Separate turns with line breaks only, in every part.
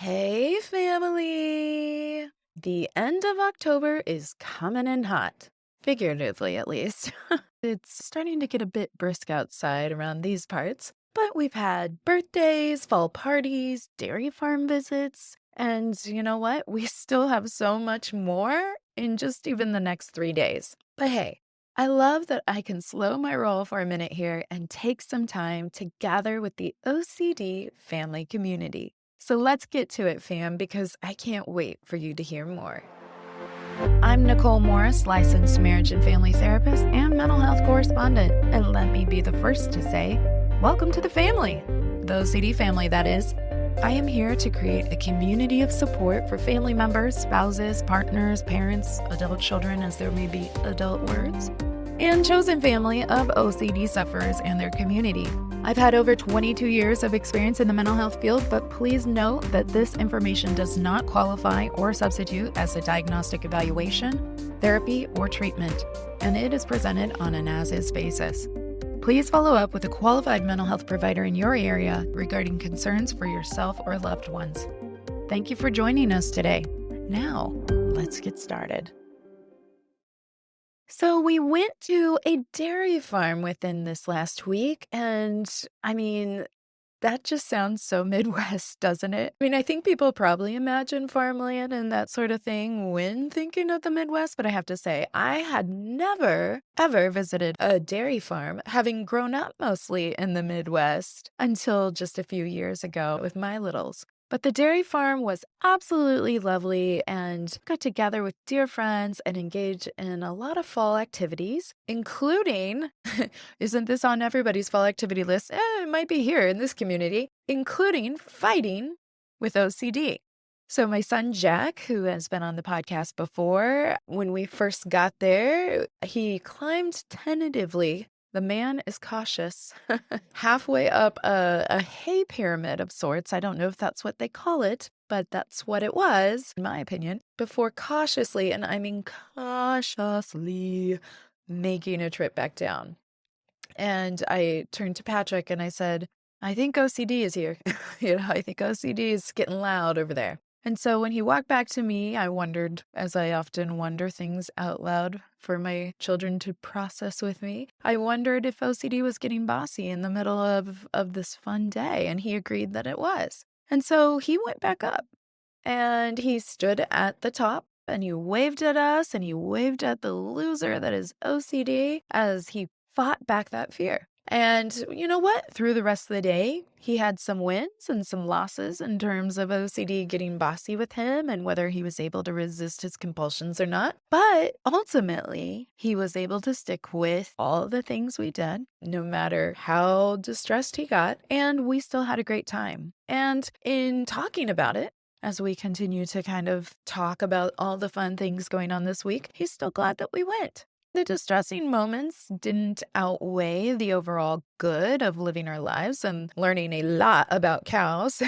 Hey, family! The end of October is coming in hot, figuratively at least. It's starting to get a bit brisk outside around these parts, but we've had birthdays, fall parties, dairy farm visits, and you know what? We still have so much more in just even the next 3 days. But hey, I love that I can slow my roll for a minute here and take some time to gather with the OCD family community. So let's get to it, fam, because I can't wait for you to hear more. I'm Nicole Morris, licensed marriage and family therapist and mental health correspondent. And let me be the first to say, welcome to the family, the OCD family, that is. I am here to create a community of support for family members, spouses, partners, parents, adult children, as there may be adult words, and chosen family of OCD sufferers and their community. I've had over 22 years of experience in the mental health field, but please note that this information does not qualify or substitute as a diagnostic evaluation, therapy, or treatment, and it is presented on an as-is basis. Please follow up with a qualified mental health provider in your area regarding concerns for yourself or loved ones. Thank you for joining us today. Now, let's get started. So we went to a dairy farm within this last week, and that just sounds so Midwest, doesn't it? I think people probably imagine farmland and that sort of thing when thinking of the Midwest, but I have to say, I had never, ever visited a dairy farm, having grown up mostly in the Midwest until just a few years ago with my littles. But the dairy farm was absolutely lovely and got together with dear friends and engaged in a lot of fall activities, including, isn't this on everybody's fall activity list? It might be here in this community, including fighting with OCD. So my son Jack, who has been on the podcast before, when we first got there, he climbed tentatively. The man is cautious. Halfway up a hay pyramid of sorts. I don't know if that's what they call it, but that's what it was, in my opinion, before cautiously, and I mean cautiously, making a trip back down. And I turned to Patrick and I said, I think OCD is here. I think OCD is getting loud over there. And so when he walked back to me, I wondered, as I often wonder things out loud for my children to process with me, I wondered if OCD was getting bossy in the middle of this fun day. And he agreed that it was. And so he went back up and he stood at the top and he waved at us and he waved at the loser that is OCD as he fought back that fear. And you know what? Through the rest of the day, he had some wins and some losses in terms of OCD getting bossy with him and whether he was able to resist his compulsions or not. But ultimately, he was able to stick with all the things we did, no matter how distressed he got, and we still had a great time. And in talking about it, as we continue to kind of talk about all the fun things going on this week, he's still glad that we went. The distressing moments didn't outweigh the overall good of living our lives and learning a lot about cows.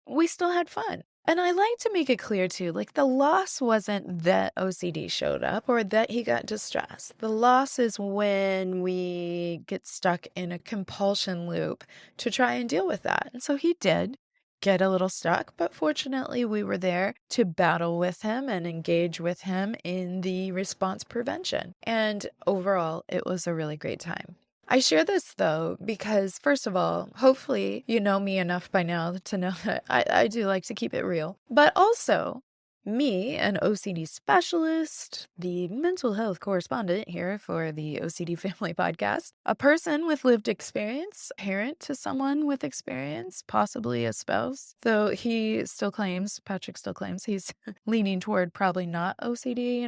We still had fun. And I like to make it clear too, like the loss wasn't that OCD showed up or that he got distressed. The loss is when we get stuck in a compulsion loop to try and deal with that. And so he did get a little stuck, but fortunately we were there to battle with him and engage with him in the response prevention. And overall, it was a really great time. I share this though, because first of all, hopefully you know me enough by now to know that I do like to keep it real, but also me, an OCD specialist, the mental health correspondent here for the OCD Family Podcast, a person with lived experience, parent to someone with experience, possibly a spouse, though he still claims, Patrick still claims he's leaning toward probably not OCD,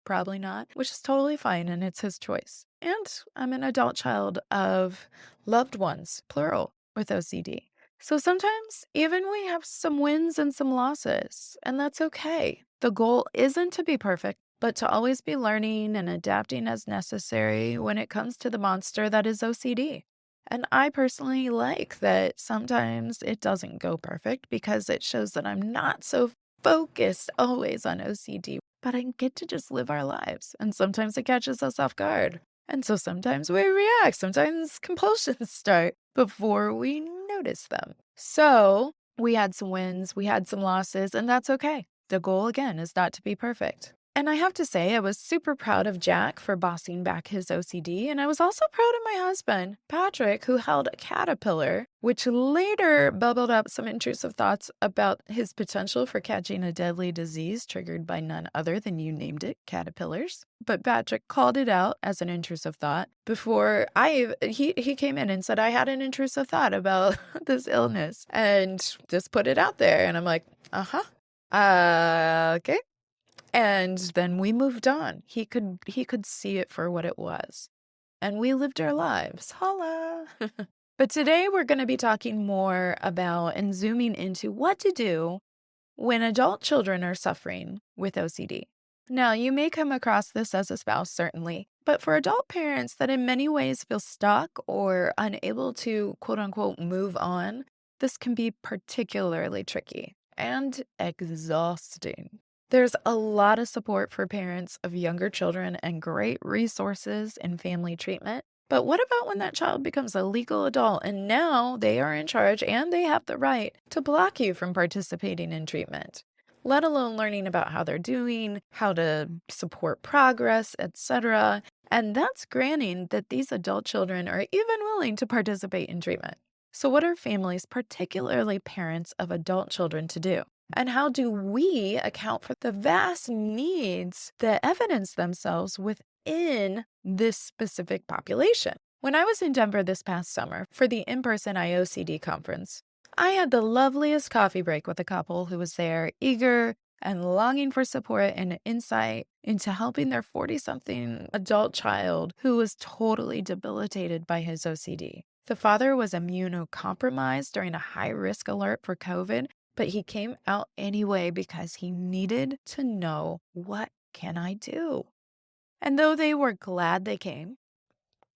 probably not, which is totally fine and it's his choice. And I'm an adult child of loved ones, plural, with OCD. So sometimes even we have some wins and some losses, and that's okay. The goal isn't to be perfect, but to always be learning and adapting as necessary when it comes to the monster that is OCD. And I personally like that sometimes it doesn't go perfect because it shows that I'm not so focused always on OCD, but I get to just live our lives. And sometimes it catches us off guard. And so sometimes we react, sometimes compulsions start before we notice them. So We had some wins, we had some losses, and that's okay. The goal, again, is not to be perfect. And I have to say, I was super proud of Jack for bossing back his OCD, and I was also proud of my husband, Patrick, who held a caterpillar, which later bubbled up some intrusive thoughts about his potential for catching a deadly disease triggered by none other than, you named it, caterpillars. But Patrick called it out as an intrusive thought before he came in and said I had an intrusive thought about this illness and just put it out there. And I'm like, okay. And then we moved on. He could see it for what it was. And we lived our lives. Holla. But today we're going to be talking more about and zooming into what to do when adult children are suffering with OCD. Now, you may come across this as a spouse, certainly, but for adult parents that in many ways feel stuck or unable to quote unquote move on, this can be particularly tricky and exhausting. There's a lot of support for parents of younger children and great resources in family treatment. But what about when that child becomes a legal adult and now they are in charge and they have the right to block you from participating in treatment? Let alone learning about how they're doing, how to support progress, etc. And that's granting that these adult children are even willing to participate in treatment. So, what are families, particularly parents of adult children, to do? And how do we account for the vast needs that evidence themselves within this specific population? When I was in Denver this past summer for the in-person IOCD conference, I had the loveliest coffee break with a couple who was there, eager and longing for support and insight into helping their 40-something adult child who was totally debilitated by his OCD. The father was immunocompromised during a high-risk alert for COVID, but he came out anyway because he needed to know, what can I do? And though they were glad they came,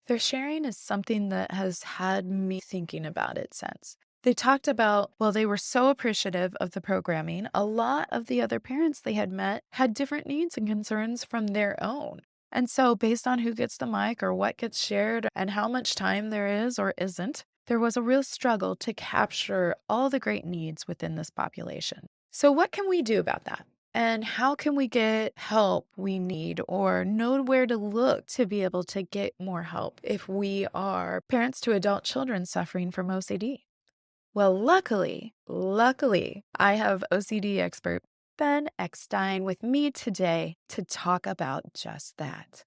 their sharing is something that has had me thinking about it since. They talked about, well, they were so appreciative of the programming. A lot of the other parents they had met had different needs and concerns from their own. And so, based on who gets the mic or what gets shared and how much time there is or isn't, there was a real struggle to capture all the great needs within this population. So, what can we do about that? And how can we get help we need or know where to look to be able to get more help if we are parents to adult children suffering from OCD? Well, luckily, I have OCD expert Ben Eckstein with me today to talk about just that.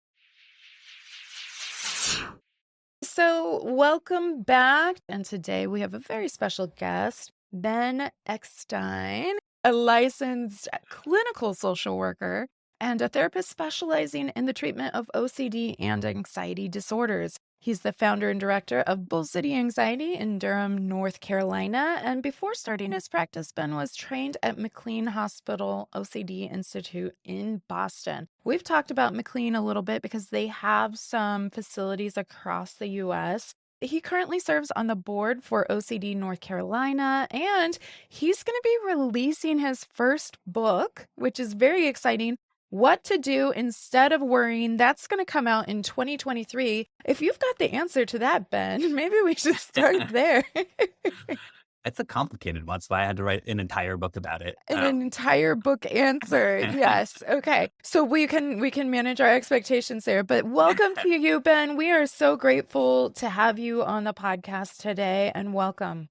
So, welcome back. And today we have a very special guest, Ben Eckstein, a licensed clinical social worker and a therapist specializing in the treatment of OCD and anxiety disorders. He's the founder and director of Bull City Anxiety in Durham, North Carolina. And before starting his practice, Ben was trained at McLean Hospital OCD Institute in Boston. We've talked about McLean a little bit because they have some facilities across the U.S. He currently serves on the board for OCD North Carolina, and he's going to be releasing his first book, which is very exciting. What to do instead of worrying. That's going to come out in 2023. If you've got the answer to that, Ben, maybe we should start there.
It's a complicated one, so I had to write an entire book about it.
An entire book answer. Yes. Okay. So we can manage our expectations there. But welcome to you, Ben. We are so grateful to have you on the podcast today, and welcome.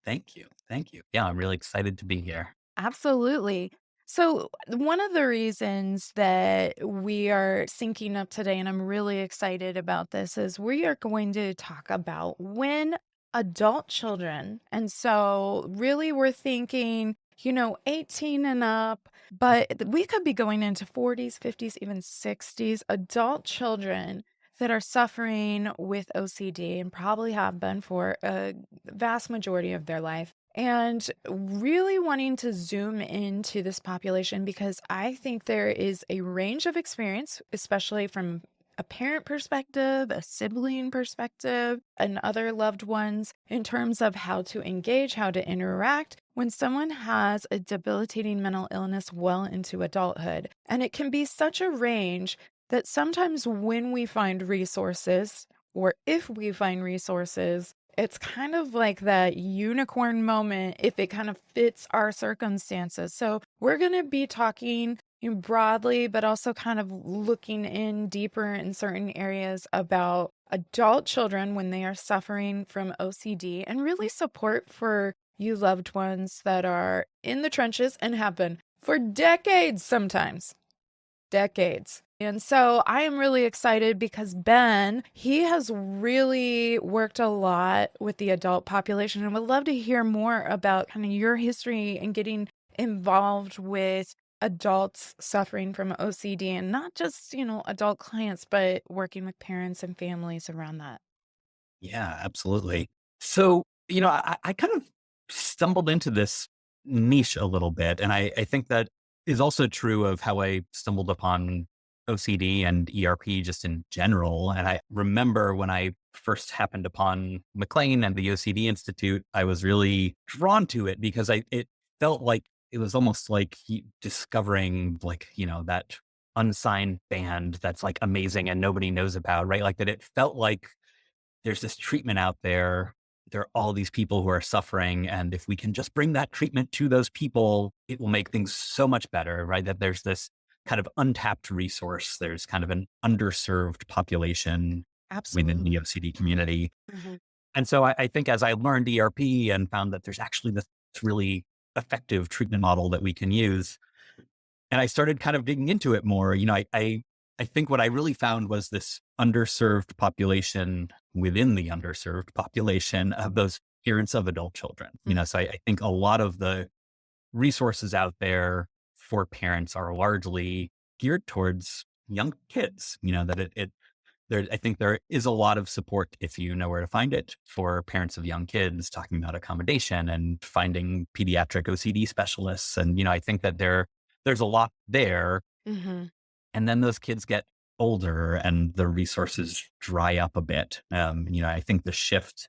Thank you. Thank you. Yeah, I'm really excited to be here.
Absolutely. So, one of the reasons that we are syncing up today, and I'm really excited about this, is we are going to talk about when adult children, and so really we're thinking, 18 and up, but we could be going into 40s, 50s, even 60s, adult children that are suffering with OCD and probably have been for a vast majority of their life. And really wanting to zoom into this population because I think there is a range of experience, especially from a parent perspective, a sibling perspective, and other loved ones in terms of how to engage, how to interact when someone has a debilitating mental illness well into adulthood. And it can be such a range that sometimes when we find resources, or if we find resources, It's kind of like that unicorn moment if it kind of fits our circumstances. So, we're going to be talking broadly, but also kind of looking in deeper in certain areas about adult children when they are suffering from OCD and really support for you loved ones that are in the trenches and have been for decades sometimes. Decades. And so I am really excited because Ben, he has really worked a lot with the adult population and would love to hear more about kind of your history and getting involved with adults suffering from OCD and not just, adult clients, but working with parents and families around that.
Yeah, absolutely. So, I kind of stumbled into this niche a little bit. And I think that is also true of how I stumbled upon OCD and ERP just in general. And I remember when I first happened upon McLean and the OCD Institute, I was really drawn to it because it felt like it was almost like discovering like, that unsigned band that's like amazing and nobody knows about, right? Like that it felt like there's this treatment out there. There are all these people who are suffering. And if we can just bring that treatment to those people, it will make things so much better, right? That there's this kind of untapped resource. There's kind of an underserved population within the
Absolutely.
OCD community.
Mhm.
And so I think as I learned ERP and found that there's actually this really effective treatment model that we can use, and I started kind of digging into it more. I think what I really found was this underserved population within the underserved population of those parents of adult children. So I think a lot of the resources out there for parents are largely geared towards young kids. That it there. I think there is a lot of support if you know where to find it for parents of young kids, talking about accommodation and finding pediatric OCD specialists. And I think that there's a lot there.
Mhm.
And then those kids get older and the resources dry up a bit. I think the shift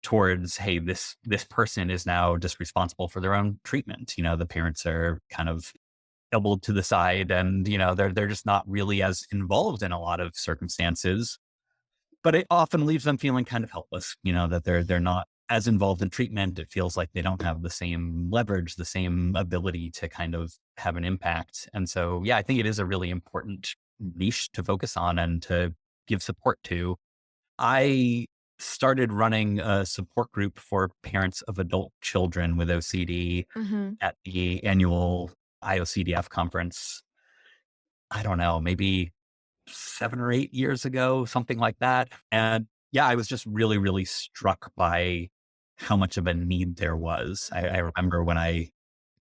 towards, hey, this person is now just responsible for their own treatment. The parents are kind of elbowed to the side, and they're just not really as involved in a lot of circumstances. But it often leaves them feeling kind of helpless. That they're not as involved in treatment. It feels like they don't have the same leverage, the same ability to kind of have an impact. And so, yeah, I think it is a really important niche to focus on and to give support to. I started running a support group for parents of adult children with OCD
Mhm.
at the annual IOCDF conference. I don't know, maybe 7 or 8 years ago, something like that. And yeah, I was just really, really struck by how much of a need there was. I remember when I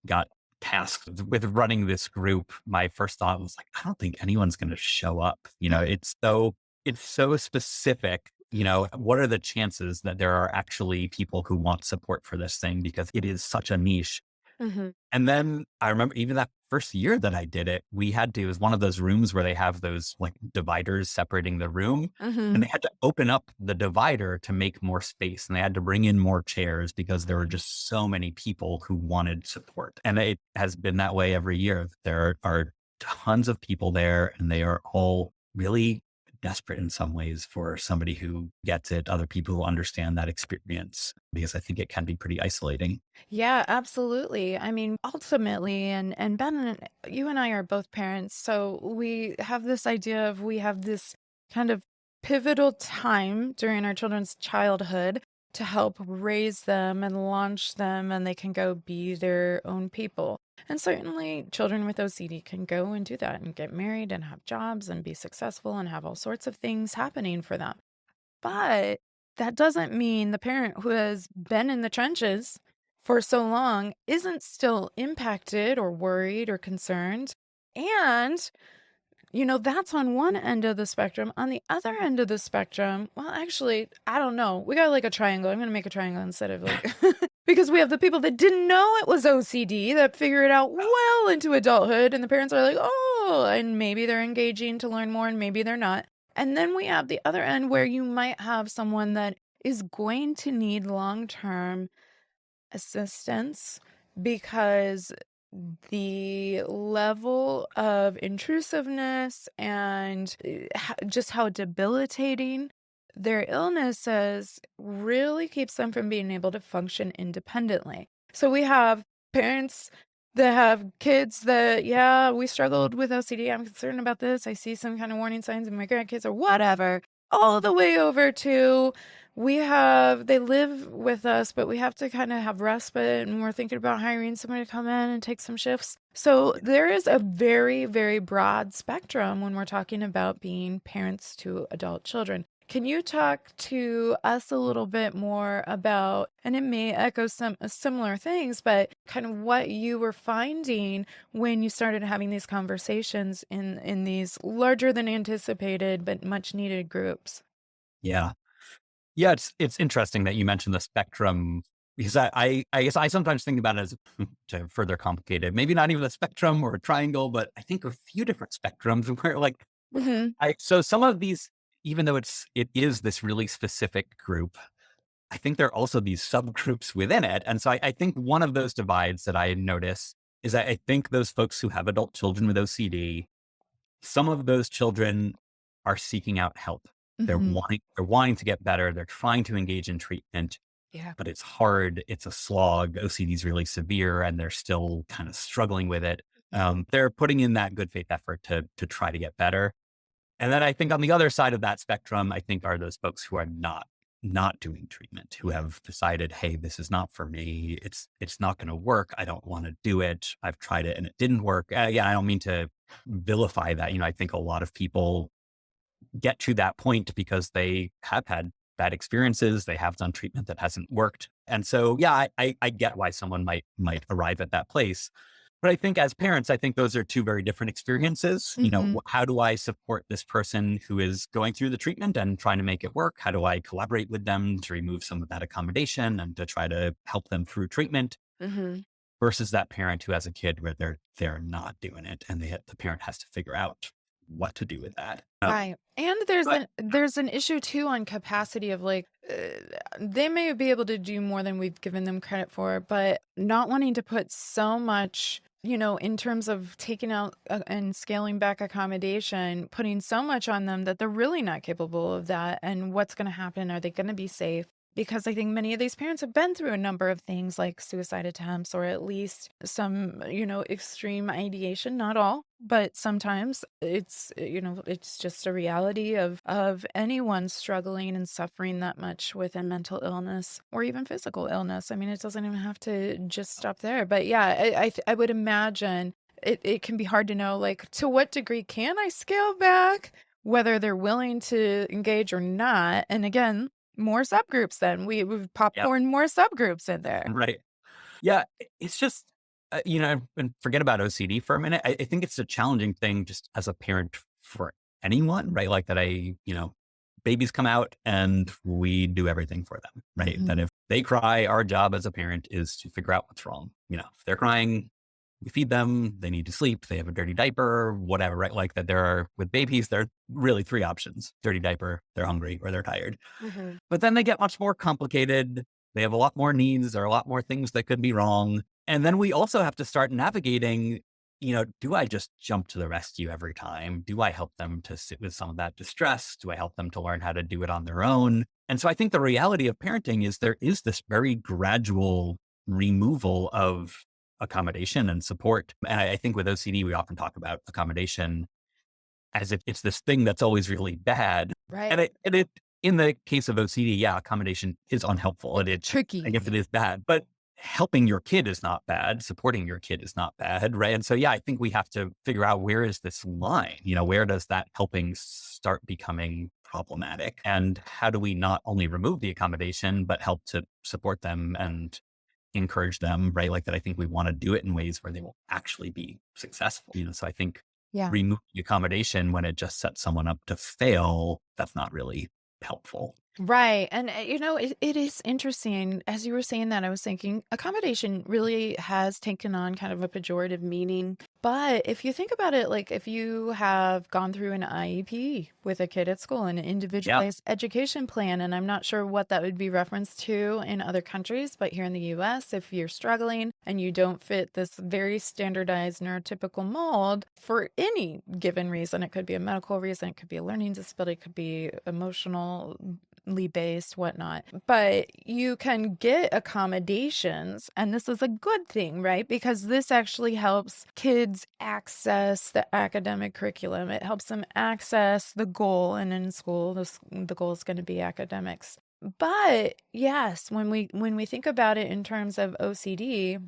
got tasked with running this group, my first thought was like, I don't think anyone's going to show up. It's so specific. What are the chances that there are actually people who want support for this thing because it is such a niche?
Mhm.
And then I remember even that first year that I did it, it was one of those rooms where they have those like dividers separating the room. And
Mhm.
they had to open up the divider to make more space. And they had to bring in more chairs because there were
Mhm.
just so many people who wanted support. And it has been that way every year. There are tons of people there, and they are all really desperate in some ways for somebody who gets it, other people who understand that experience, because I think it can be pretty isolating.
Yeah, absolutely. I mean, ultimately, and Ben, you and I are both parents, so we have this idea of we have this kind of pivotal time during our children's childhood to help raise them and launch them, and they can go be their own people. And certainly, children with OCD can go and do that and get married and have jobs and be successful and have all sorts of things happening for them. But that doesn't mean the parent who has been in the trenches for so long isn't still impacted or worried or concerned. And, that's on one end of the spectrum. On the other end of the spectrum, well, actually, I don't know. We got like a triangle. I'm going to make a triangle instead of like, because we have the people that didn't know it was OCD that figure it out well into adulthood. And the parents are like, oh, and maybe they're engaging to learn more and maybe they're not. And then we have the other end where you might have someone that is going to need long term assistance because the level of intrusiveness and just how debilitating their illnesses really keeps them from being able to function independently. So we have parents that have kids that, yeah, we struggled with OCD. I'm concerned about this. I see some kind of warning signs in my grandkids or whatever, all the way over to they live with us, but we have to kind of have respite and we're thinking about hiring somebody to come in and take some shifts. So there is a very, very broad spectrum when we're talking about being parents to adult children. Can you talk to us a little bit more about, and it may echo some similar things, but kind of what you were finding when you started having these conversations in these larger than anticipated but much needed groups?
Yeah. Yeah, it's interesting that you mentioned the spectrum because I guess I sometimes think about it as to further complicate it. Maybe not even a spectrum or a triangle, but I think a few different spectrums where like
Mhm.
I so some of these, even though it is this really specific group, I think there are also these subgroups within it. And so I think one of those divides that I notice is that I think those folks who have adult children with OCD, some of those children are seeking out help.
Mhm.
They're wanting to get better. They're trying to engage in treatment,
Yeah.
but it's hard. It's a slog. OCD is really severe, and they're still kind of struggling with it. They're putting in that good faith effort to try to get better. And then I think on the other side of that spectrum, I think are those folks who are not doing treatment, who have decided, hey, this is not for me. It's not going to work. I don't want to do it. I've tried it and it didn't work. Yeah, I don't mean to vilify that. I think a lot of people get to that point because they have had bad experiences. They have done treatment that hasn't worked. And so, yeah, I get why someone might arrive at that place. But I think as parents, I think those are two very different experiences.
Mhm.
How do I support this person who is going through the treatment and trying to make it work? How do I collaborate with them to remove some of that accommodation and to try to help them through treatment
Mhm.
versus that parent who has a kid where they're not doing it and the parent has to figure out what to do with that.
Right. And
But
there's an issue too on capacity of like they may be able to do more than we've given them credit for, but not wanting to put so much, in terms of taking out and scaling back accommodation, putting so much on them that they're really not capable of that. And what's going to happen? Are they going to be safe? Because I think many of these parents have been through a number of things like suicide attempts or at least some, extreme ideation, not all, but sometimes it's just a reality of anyone struggling and suffering that much with a mental illness or even physical illness. I mean, it doesn't even have to just stop there. But yeah, I would imagine it can be hard to know like to what degree can I scale back, whether they're willing to engage or not. And again, more subgroups then. We've
yeah,
popcorn more subgroups in there.
right. Yeah, it's just, and forget about OCD for a minute. I think it's a challenging thing just as a parent for anyone, right? Like that babies come out and we do everything for them, right? That
Mhm.
if they cry, our job as a parent is to figure out what's wrong. If they're crying, we feed them, they need to sleep, they have a dirty diaper, whatever, right? Like that with babies, there are really three options: dirty diaper, they're hungry, or they're tired.
Mhm.
But then they get much more complicated. They have a lot more needs. There are a lot more things that could be wrong. And then we also have to start navigating, do I just jump to the rescue every time? Do I help them to sit with some of that distress? Do I help them to learn how to do it on their own? And so I think the reality of parenting is there is this very gradual removal of accommodation and support. And I think with OCD, we often talk about accommodation as if it's this thing that's always really bad.
Right.
And it in the case of OCD, yeah, accommodation is unhelpful. And
It's
it I
tricky.
guess it is bad, but helping your kid is not bad. Supporting your kid is not bad, right? And so, yeah, I think we have to figure out where is this line? Where does that helping start becoming problematic? And how do we not only remove the accommodation, but help to support them and encourage them, right? Like that, I think we want to do it in ways where they will actually be successful. So I think
Yeah.
remove the accommodation when it just sets someone up to fail, that's not really helpful.
Right. And, it is interesting. As you were saying that, I was thinking accommodation really has taken on kind of a pejorative meaning. But if you think about it, like if you have gone through an IEP with a kid at school, an
Yeah.
individualized education plan, and I'm not sure what that would be referenced to in other countries, but here in the US, if you're struggling and you don't fit this very standardized neurotypical mold for any given reason, it could be a medical reason, it could be a learning disability, it could be emotional based, whatnot. But you can get accommodations, and this is a good thing, right? Because this actually helps kids access the academic curriculum. It helps them access the goal, and in school, the goal is going to be academics. But yes, when we think about it in terms of OCD,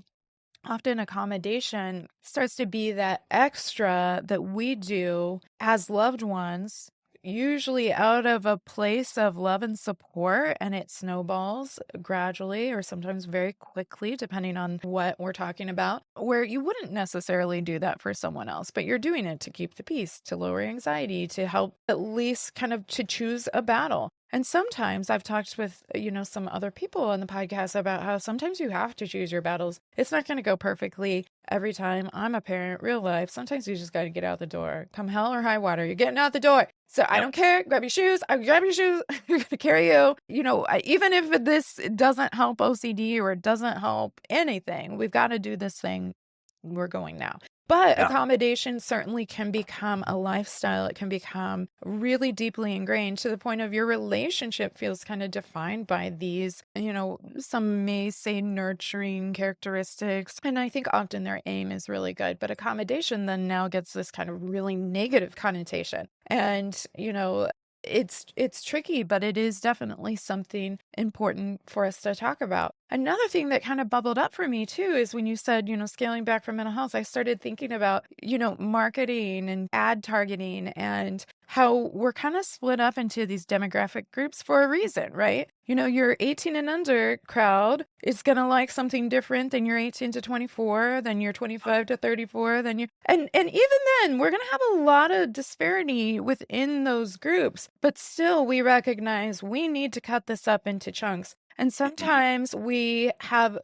often accommodation starts to be that extra that we do as loved ones, usually out of a place of love and support, and it snowballs gradually or sometimes very quickly, depending on what we're talking about, where you wouldn't necessarily do that for someone else, but you're doing it to keep the peace, to lower anxiety, to help at least kind of to choose a battle. And sometimes I've talked with, some other people on the podcast about how sometimes you have to choose your battles. It's not going to go perfectly every time. I'm a parent, real life. Sometimes you just got to get out the door. Come hell or high water, you're getting out the door. So I
Yep.
don't care. Grab your shoes. I grab your shoes. I'm going to carry you. Even if this doesn't help OCD or it doesn't help anything, we've got to do this thing. We're going now. But
Yeah.
accommodation certainly can become a lifestyle. It can become really deeply ingrained to the point of your relationship feels kind of defined by these, some may say nurturing characteristics. And I think often their aim is really good. But accommodation then now gets this kind of really negative connotation. And, it's tricky, but it is definitely something important for us to talk about. Another thing that kind of bubbled up for me too is when you said, scaling back from mental health, I started thinking about, marketing and ad targeting and how we're kind of split up into these demographic groups for a reason, right? Your 18 and under crowd is going to like something different than your 18 to 24, than your 25 to 34, than you, and even then, we're going to have a lot of disparity within those groups, but still we recognize we need to cut this up into chunks. And sometimes we have,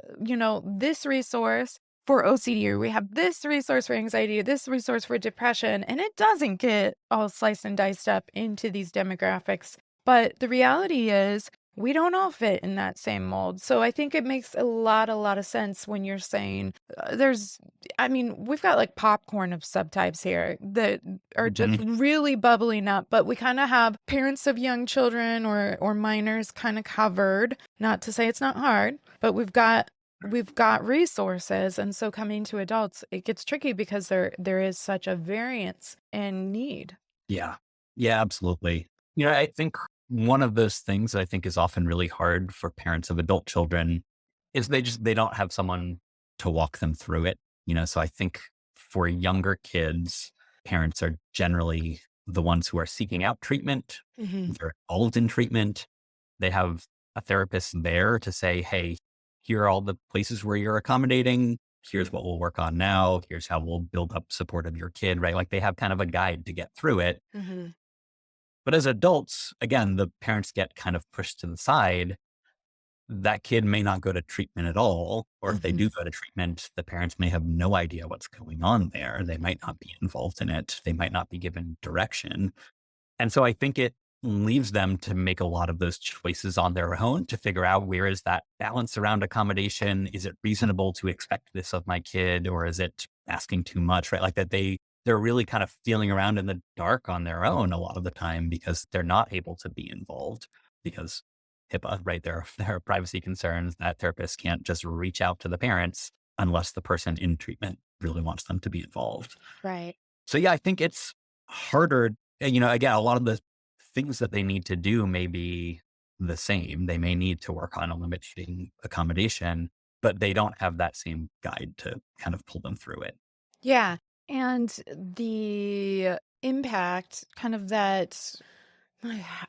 this resource for OCD, or we have this resource for anxiety, this resource for depression, and it doesn't get all sliced and diced up into these demographics. But the reality is, we don't all fit in that same mold. So I think it makes a lot of sense when you're saying we've got like popcorn of subtypes here that are just
Mhm.
really bubbling up, but we kind of have parents of young children or minors kind of covered. Not to say it's not hard, but we've got resources, and so coming to adults, it gets tricky because there is such a variance in need.
Yeah. Yeah, absolutely. I think one of those things I think is often really hard for parents of adult children is they don't have someone to walk them through it. So I think for younger kids, parents are generally the ones who are seeking out treatment.
Mhm.
They're involved in treatment. They have a therapist there to say, hey, here are all the places where you're accommodating. Here's what we'll work on now. Here's how we'll build up support of your kid, right? Like they have kind of a guide to get through it.
Mhm.
But as adults, again, the parents get kind of pushed to the side. That kid may not go to treatment at all. Or if they
Mhm.
do go to treatment, the parents may have no idea what's going on there. They might not be involved in it. They might not be given direction. And so I think it leaves them to make a lot of those choices on their own to figure out where is that balance around accommodation? Is it reasonable to expect this of my kid or is it asking too much, right? Like that they're really kind of feeling around in the dark on their own a lot of the time because they're not able to be involved because HIPAA, right? There are privacy concerns that therapists can't just reach out to the parents unless the person in treatment really wants them to be involved.
Right.
So yeah, I think it's harder. Again, a lot of the things that they need to do may be the same. They may need to work on eliminating accommodation, but they don't have that same guide to kind of pull them through it.
Yeah, and the impact kind of that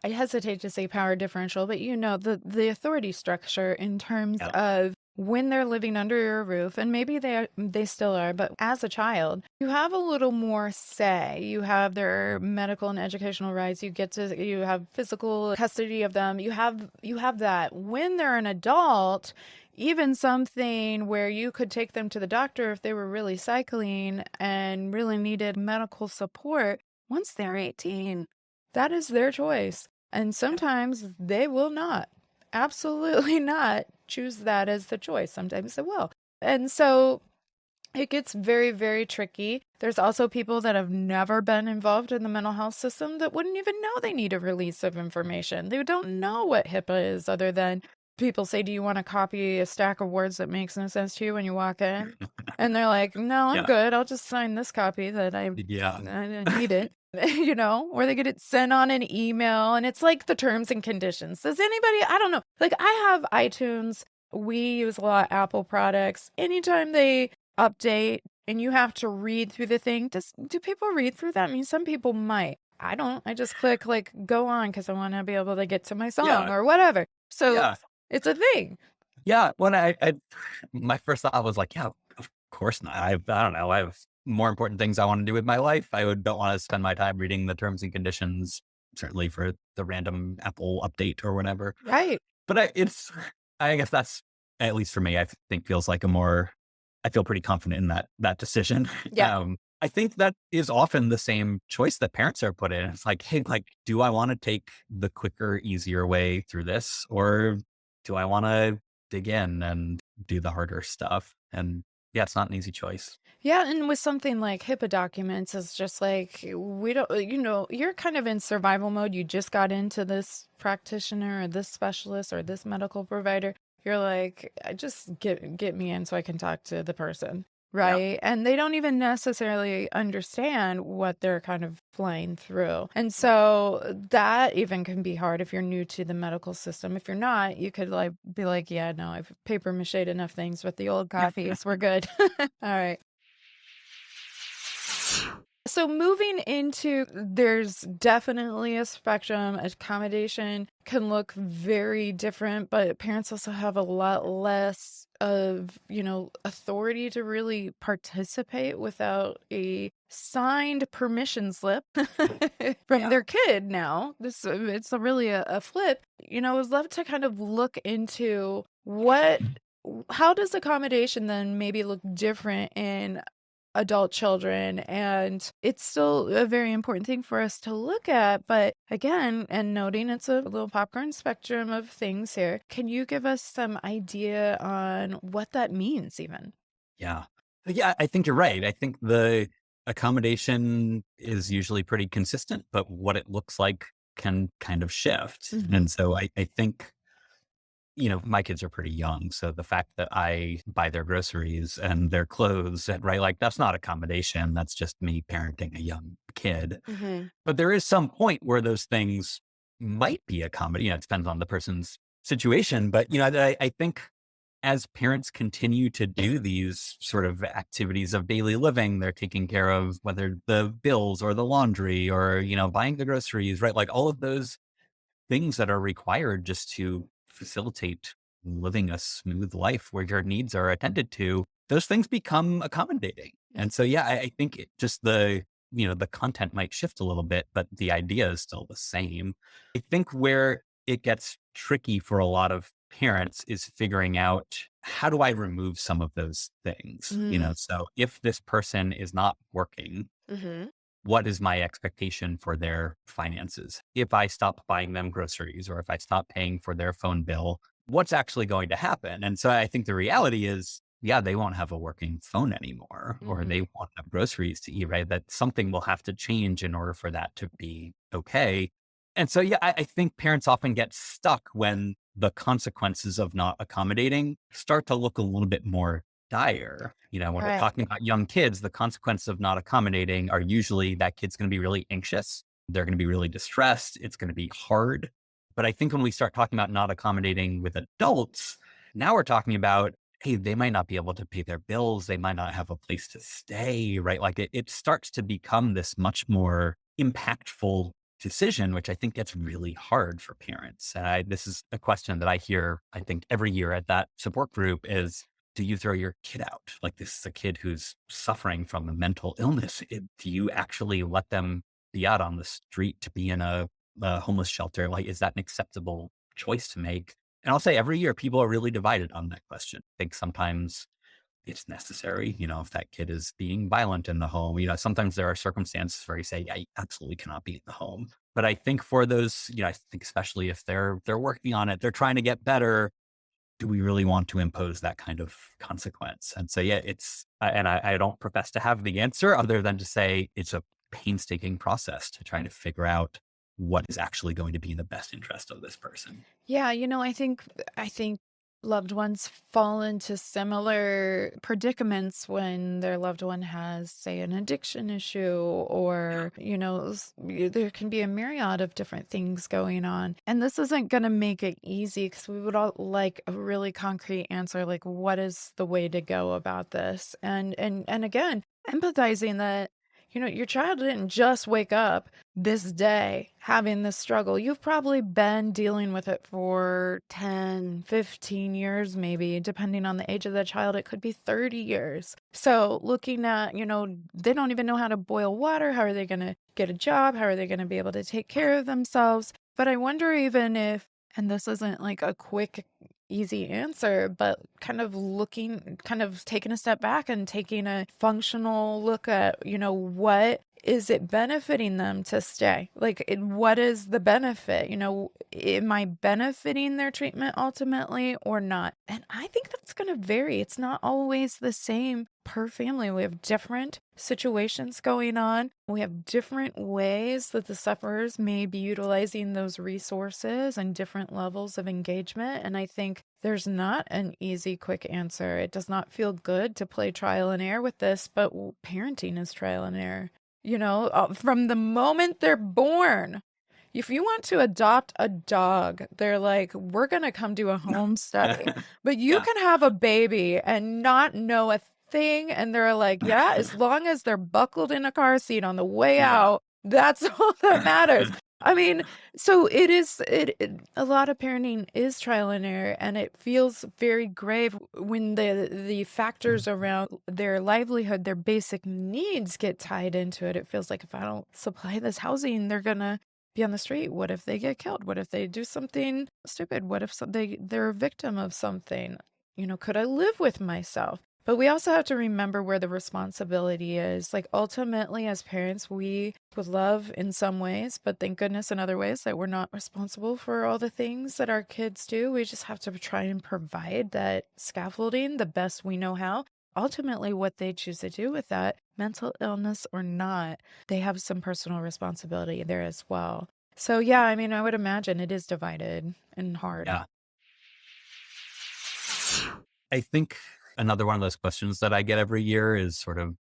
I hesitate to say power differential, but the authority structure in terms
Yeah.
of when they're living under your roof, and maybe they still are, but as a child, you have a little more say. You have their medical and educational rights. You have physical custody of them. You have that. When they're an adult, even something where you could take them to the doctor if they were really cycling and really needed medical support, once they're 18, that is their choice. And sometimes they will not. Absolutely not choose that as the choice. Sometimes they will. And so it gets very, very tricky. There's also people that have never been involved in the mental health system that wouldn't even know they need a release of information. They don't know what HIPAA is other than people say, "Do you want to copy a stack of words that makes no sense to you when you walk in?" And they're like, "No, I'm
Yeah.
good. I'll just sign this copy that
Yeah.
I didn't need it." Or they get it sent on an email and it's like the terms and conditions. Does anybody, I don't know. Like I have iTunes. We use a lot of Apple products. Anytime they update and you have to read through the thing, do people read through that? I mean, some people might. I don't. I just click like go on because I want to be able to get to my song
Yeah.
or whatever. So
Yeah.
it's a thing.
Yeah. When my first thought was like, yeah, of course not. I don't know. I have more important things I want to do with my life. Don't want to spend my time reading the terms and conditions, certainly for the random Apple update or whatever.
Right.
But I guess that's, at least for me, I think feels like I feel pretty confident in that decision.
Yeah.
I think that is often the same choice that parents are put in. It's like, hey, like, do I want to take the quicker, easier way through this, or do I want to dig in and do the harder stuff? And yeah, it's not an easy choice.
Yeah, and with something like HIPAA documents, it's just like we don't, you're kind of in survival mode. You just got into this practitioner or this specialist or this medical provider. You're like, just get me in so I can talk to the person,
Yeah.
right? And they don't even necessarily understand what they're kind of flying through. And so that even can be hard if you're new to the medical system. If you're not, you could like be like, yeah, no, I've paper mached enough things with the old copies. We're good. All right. So moving into there's definitely a spectrum. Accommodation can look very different, but parents also have a lot less of, authority to really participate without a signed permission slip from
Yeah.
their kid now. It's really a flip. I would love to kind of look into how does accommodation then maybe look different in adult children, and it's still a very important thing for us to look at, but again, and noting it's a little popcorn spectrum of things here, can you give us some idea on what that means even?
Yeah. Yeah, I think you're right. I think the accommodation is usually pretty consistent, but what it looks like can kind of shift.
Mhm.
And so I think, my kids are pretty young. So the fact that I buy their groceries and their clothes, and right, like that's not accommodation. That's just me parenting a young kid.
Mhm.
But there is some point where those things might be accommodation. It depends on the person's situation. But, I think as parents continue to do these sort of activities of daily living, they're taking care of whether the bills or the laundry or, buying the groceries, right? Like all of those things that are required just to facilitate living a smooth life where your needs are attended to, those things become accommodating.
Yeah.
And so, yeah, I think just the content might shift a little bit, but the idea is still the same. I think where it gets tricky for a lot of parents is figuring out, how do I remove some of those things?
Mm.
So if this person is not working,
Mhm.
what is my expectation for their finances? If I stop buying them groceries or if I stop paying for their phone bill, what's actually going to happen? And so I think the reality is, yeah, they won't have a working phone anymore, or
Mhm.
they won't have groceries to eat, right? That something will have to change in order for that to be okay. And so, yeah, I think parents often get stuck when the consequences of not accommodating start to look a little bit more dire. When we're
Right.
talking about young kids, the consequences of not accommodating are usually that kid's going to be really anxious. They're going to be really distressed. It's going to be hard. But I think when we start talking about not accommodating with adults, now we're talking about, hey, they might not be able to pay their bills. They might not have a place to stay, right? Like it starts to become this much more impactful decision, which I think gets really hard for parents. And this is a question that I hear, I think, every year at that support group is, do you throw your kid out? Like, this is a kid who's suffering from a mental illness. Do you actually let them be out on the street to be in a homeless shelter? Like, is that an acceptable choice to make? And I'll say every year people are really divided on that question. I think sometimes it's necessary, if that kid is being violent in the home, sometimes there are circumstances where you say, yeah, you absolutely cannot be in the home. But I think for those, I think especially if they're working on it, they're trying to get better, do we really want to impose that kind of consequence? And so, yeah, and I don't profess to have the answer other than to say it's a painstaking process to try to figure out what is actually going to be in the best interest of this person.
Yeah, I think loved ones fall into similar predicaments when their loved one has, say, an addiction issue or, there can be a myriad of different things going on. And this isn't going to make it easy because we would all like a really concrete answer, like what is the way to go about this? And again, empathizing that your child didn't just wake up this day having this struggle. You've probably been dealing with it for 10, 15 years, maybe, depending on the age of the child. It could be 30 years. So looking at, they don't even know how to boil water. How are they going to get a job? How are they going to be able to take care of themselves? But I wonder even if, and this isn't like a quick, easy answer, but kind of taking a step back and taking a functional look at, what is it benefiting them to stay? Like, what is the benefit? Am I benefiting their treatment ultimately or not? And I think that's going to vary. It's not always the same per family. We have different situations going on. We have different ways that the sufferers may be utilizing those resources and different levels of engagement. And I think there's not an easy, quick answer. It does not feel good to play trial and error with this, but parenting is trial and error. From the moment they're born, if you want to adopt a dog, they're like, we're going to come do a home study. But you
Yeah.
can have a baby and not know a thing. And they're like, yeah, as long as they're buckled in a car seat on the way
Yeah.
out, that's all that matters. I mean, so a lot of parenting is trial and error, and it feels very grave when the factors around their livelihood, their basic needs get tied into it. It feels like if I don't supply this housing, they're gonna be on the street. What if they get killed? What if they do something stupid? What if they're a victim of something? Could I live with myself? But we also have to remember where the responsibility is. Like, ultimately, as parents, we would love in some ways, but thank goodness in other ways that we're not responsible for all the things that our kids do. We just have to try and provide that scaffolding the best we know how. Ultimately, what they choose to do with that, mental illness or not, they have some personal responsibility there as well. So, yeah, I mean, I would imagine it is divided and hard.
Yeah. I think another one of those questions that I get every year is sort of,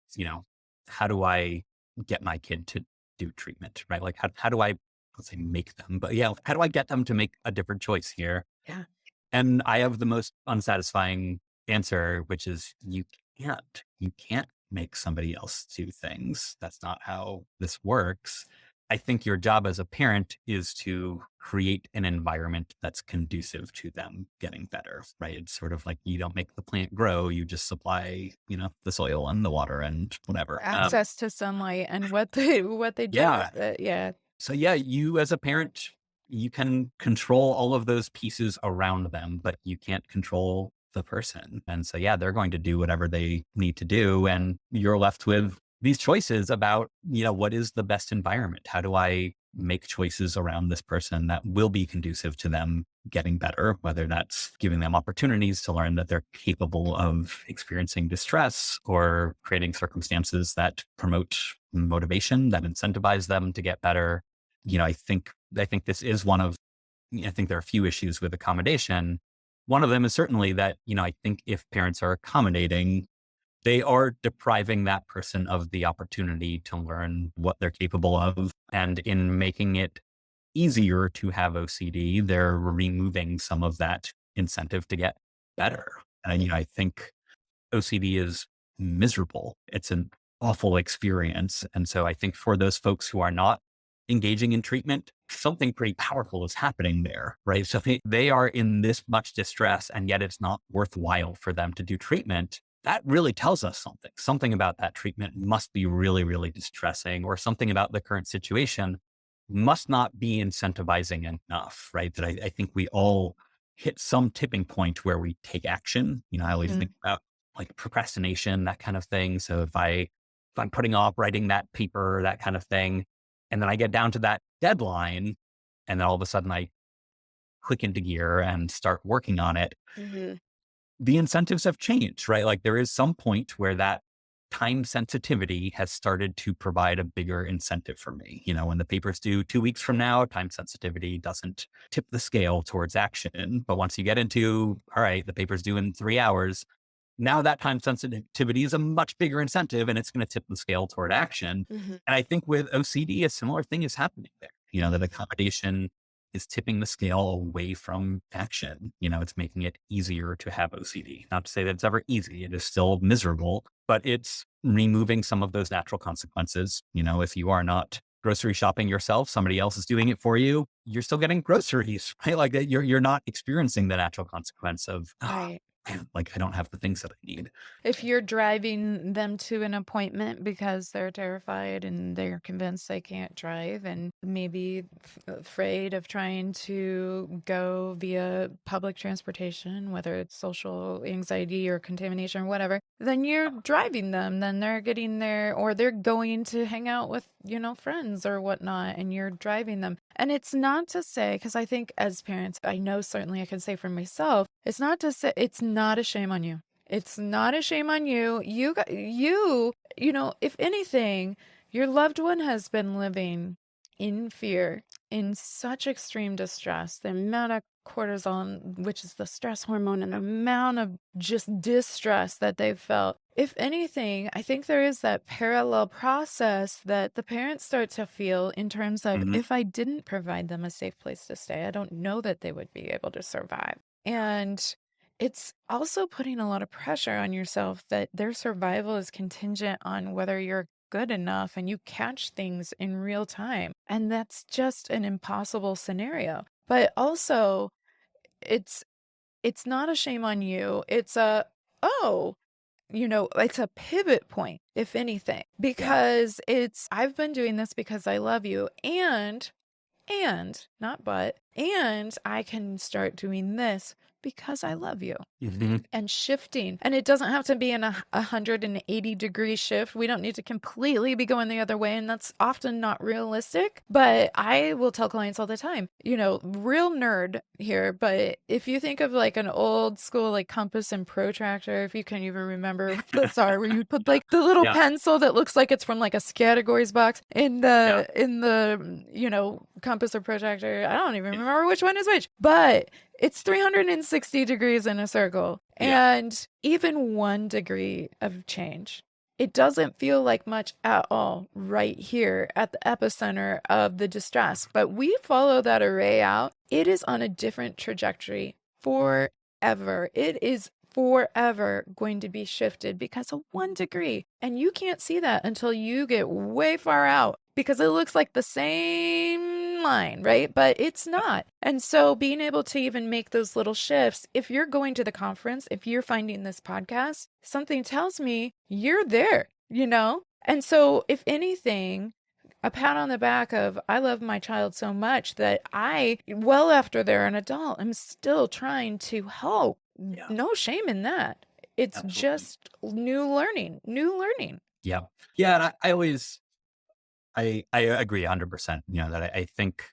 how do I get my kid to do treatment, right? Like, how do I, let's say, make them, but yeah, how do I get them to make a different choice here?
Yeah.
And I have the most unsatisfying answer, which is you can't. You can't make somebody else do things. That's not how this works. I think your job as a parent is to create an environment that's conducive to them getting better, right? It's sort of like you don't make the plant grow, you just supply, the soil and the water and whatever.
Access to sunlight and what they do
Yeah.
with it. Yeah.
So yeah, you as a parent, you can control all of those pieces around them, but you can't control the person. And so yeah, they're going to do whatever they need to do. And you're left with these choices about, what is the best environment? How do I make choices around this person that will be conducive to them getting better, whether that's giving them opportunities to learn that they're capable of experiencing distress or creating circumstances that promote motivation, that incentivize them to get better. I think this is one of, I think there are a few issues with accommodation. One of them is certainly that, I think if parents are accommodating, they are depriving that person of the opportunity to learn what they're capable of. And in making it easier to have OCD, they're removing some of that incentive to get better. And, I think OCD is miserable. It's an awful experience. And so I think for those folks who are not engaging in treatment, something pretty powerful is happening there, right? So they are in this much distress and yet it's not worthwhile for them to do treatment. That really tells us something. Something about that treatment must be really, really distressing, or something about the current situation must not be incentivizing enough, right? That I think we all hit some tipping point where we take action. I always
Mhm.
think about like procrastination, that kind of thing. So if I'm putting off writing that paper, that kind of thing, and then I get down to that deadline, and then all of a sudden I click into gear and start working on it,
Mhm.
the incentives have changed, right? Like there is some point where that time sensitivity has started to provide a bigger incentive for me. When the paper's due 2 weeks from now, time sensitivity doesn't tip the scale towards action. But once you get into, all right, the paper's due in 3 hours, now that time sensitivity is a much bigger incentive and it's going to tip the scale toward action.
Mhm.
And I think with OCD, a similar thing is happening there. That accommodation is tipping the scale away from action. It's making it easier to have OCD. Not to say that it's ever easy. It is still miserable, but it's removing some of those natural consequences. If you are not grocery shopping yourself, somebody else is doing it for you, you're still getting groceries, right? Like that you're not experiencing the natural consequence of,
Right.
man, like I don't have the things that I need.
If you're driving them to an appointment because they're terrified and they're convinced they can't drive and maybe afraid of trying to go via public transportation, whether it's social anxiety or contamination or whatever, then you're driving them. Then they're getting there or they're going to hang out with, friends or whatnot, and you're driving them. And it's not to say, because I think as parents, I know certainly I can say for myself, it's not to say it's not a shame on you. It's not a shame on you. If anything, your loved one has been living in fear, in such extreme distress. The amount of cortisol, which is the stress hormone, and the amount of just distress that they've felt. If anything, I think there is that parallel process that the parents start to feel in terms of,
Mhm.
if I didn't provide them a safe place to stay, I don't know that they would be able to survive. And it's also putting a lot of pressure on yourself that their survival is contingent on whether you're good enough and you catch things in real time. And that's just an impossible scenario. But also, it's it's not a shame on you. Oh, it's a pivot point, if anything,
Yeah.
because I've been doing this because I love you, and not but, and I can start doing this because I love you,
Mhm.
and shifting. And it doesn't have to be in a 180-degree shift. We don't need to completely be going the other way. And that's often not realistic. But I will tell clients all the time, real nerd here. But if you think of like an old school, like compass and protractor, if you can even remember what those are, where you put like the little
Yeah.
pencil that looks like it's from like a categories box
Yeah.
in the, compass or protractor. I don't even remember which one is which, but it's 360 degrees in a circle.
Yeah.
And even 1 degree of change, it doesn't feel like much at all right here at the epicenter of the distress. But we follow that array out. It is on a different trajectory forever. It is forever going to be shifted because of 1 degree. And you can't see that until you get way far out because it looks like the same line, right? But it's not. And so being able to even make those little shifts, if you're going to the conference, if you're finding this podcast, something tells me you're there. And so if anything, a pat on the back of, I love my child so much that well after they're an adult, I'm still trying to help.
Yeah.
No shame in that. It's
Absolutely.
just new learning.
Yeah. Yeah. And I always, I agree 100%, that I think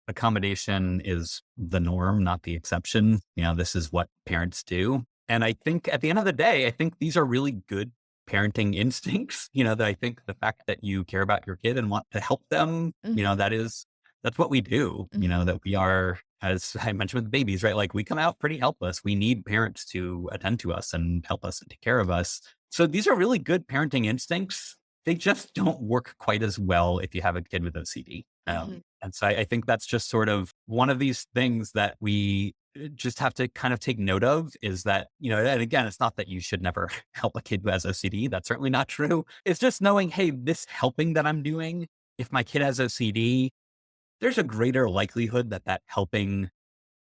accommodation is the norm, not the exception. This is what parents do. And I think at the end of the day, I think these are really good parenting instincts. That I think the fact that you care about your kid and want to help them,
Mhm,
that's what we do,
mhm,
that we are, as I mentioned with babies, right? Like we come out pretty helpless. We need parents to attend to us and help us and take care of us. So these are really good parenting instincts. They just don't work quite as well if you have a kid with OCD.
mhm,
And so I think that's just sort of one of these things that we just have to kind of take note of is that, and again, it's not that you should never help a kid who has OCD. That's certainly not true. It's just knowing, hey, this helping that I'm doing if my kid has OCD, there's a greater likelihood that that helping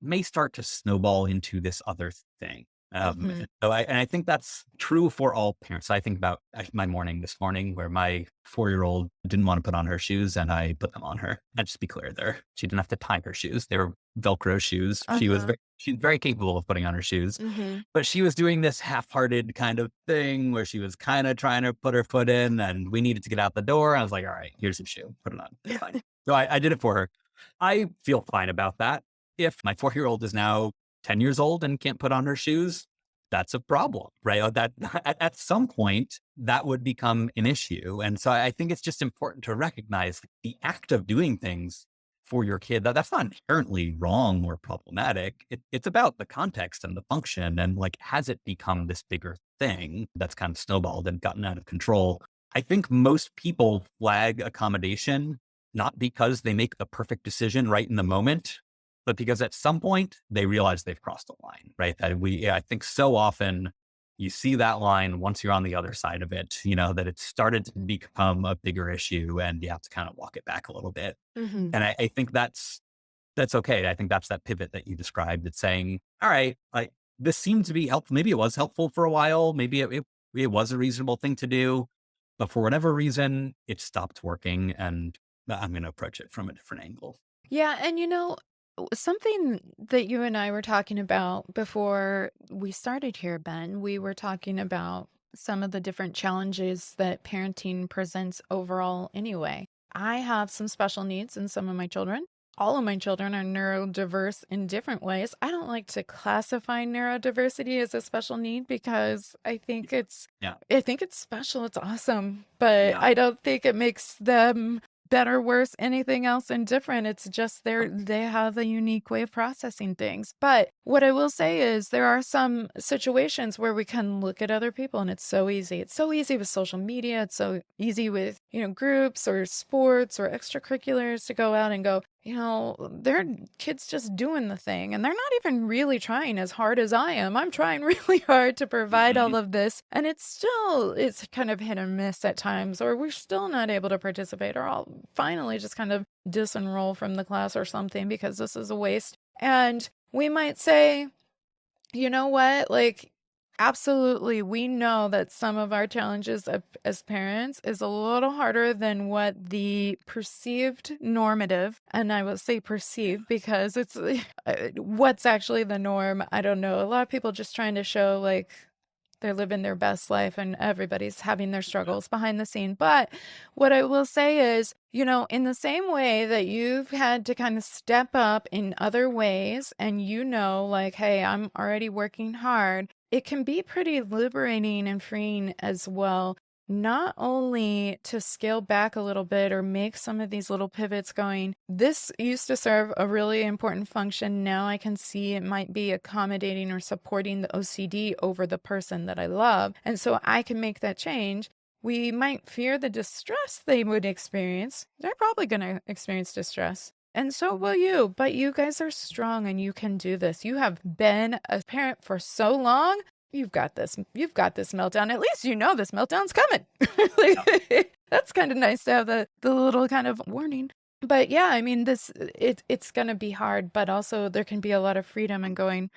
may start to snowball into this other thing.
Mhm.
And I think that's true for all parents. I think about my morning this morning where my 4-year-old didn't want to put on her shoes and I put them on her. And just be clear there, she didn't have to tie her shoes. They were Velcro shoes.
Uh-huh.
She's very capable of putting on her shoes,
Mhm.
but she was doing this half-hearted kind of thing where she was kind of trying to put her foot in and we needed to get out the door. I was like, all right, here's your shoe, put it on. It's fine. So I did it for her. I feel fine about that. If my 4-year-old is now 10 years old and can't put on her shoes, that's a problem, right? That at some point that would become an issue. And so I think it's just important to recognize the act of doing things for your kid that's not inherently wrong or problematic. It's about the context and the function and like, has it become this bigger thing that's kind of snowballed and gotten out of control? I think most people flag accommodation not because they make the perfect decision right in the moment, but because at some point they realize they've crossed a line, right? I think so often you see that line once you're on the other side of it, that it's started to become a bigger issue and you have to kind of walk it back a little bit.
Mhm.
And I think that's okay. I think that's that pivot that you described. It's saying, all right, like this seemed to be helpful. Maybe it was helpful for a while. Maybe it was a reasonable thing to do, but for whatever reason, it stopped working and I'm going to approach it from a different angle.
Yeah, and something that you and I were talking about before we started here, Ben, we were talking about some of the different challenges that parenting presents overall anyway. I have some special needs in some of my children. All of my children are neurodiverse in different ways. I don't like to classify neurodiversity as a special need because
Yeah.
I think it's special, it's awesome, but
Yeah.
I don't think it makes them better, worse, anything else indifferent. It's just they have a unique way of processing things. But what I will say is there are some situations where we can look at other people and it's so easy. It's so easy with social media. It's so easy with, groups or sports or extracurriculars to go out and go, they're kids just doing the thing and they're not even really trying as hard as I am. I'm trying really hard to provide all
Mhm.
of this and it's kind of hit and miss at times or we're still not able to participate or I'll finally just kind of disenroll from the class or something because this is a waste. And we might say, you know what? Like, absolutely, we know that some of our challenges as parents is a little harder than what the perceived normative, and I will say perceived because it's what's actually the norm. I don't know. A lot of people just trying to show like they're living their best life and everybody's having their struggles behind the scene. But what I will say is, in the same way that you've had to kind of step up in other ways and like, hey, I'm already working hard, it can be pretty liberating and freeing as well. Not only to scale back a little bit or make some of these little pivots going, this used to serve a really important function. Now I can see it might be accommodating or supporting the OCD over the person that I love. And so I can make that change. We might fear the distress they would experience. They're probably going to experience distress. And so will you. But you guys are strong and you can do this. You have been a parent for so long. You've got this. You've got this meltdown. At least you know this meltdown's coming.
Yeah.
That's kind of nice to have the little kind of warning. But yeah, I mean, it's going to be hard, but also there can be a lot of freedom in going,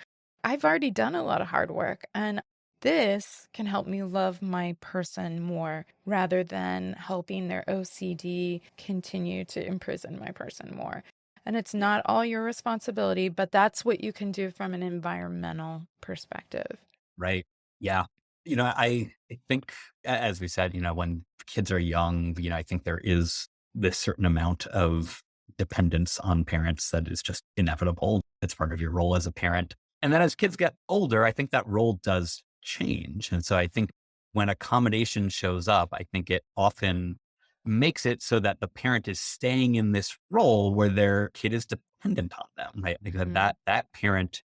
I've already done a lot of hard work and this can help me love my person more rather than helping their OCD continue to imprison my person more. And it's
Yeah.
not all your responsibility, but that's what you can do from an environmental perspective.
Right. Yeah. I think, as we said, when kids are young, I think there is this certain amount of dependence on parents that is just inevitable. It's part of your role as a parent. And then as kids get older, I think that role does change. And so I think when accommodation shows up, I think it often makes it so that the parent is staying in this role where their kid is dependent on them, right? Because
Mhm.
that parent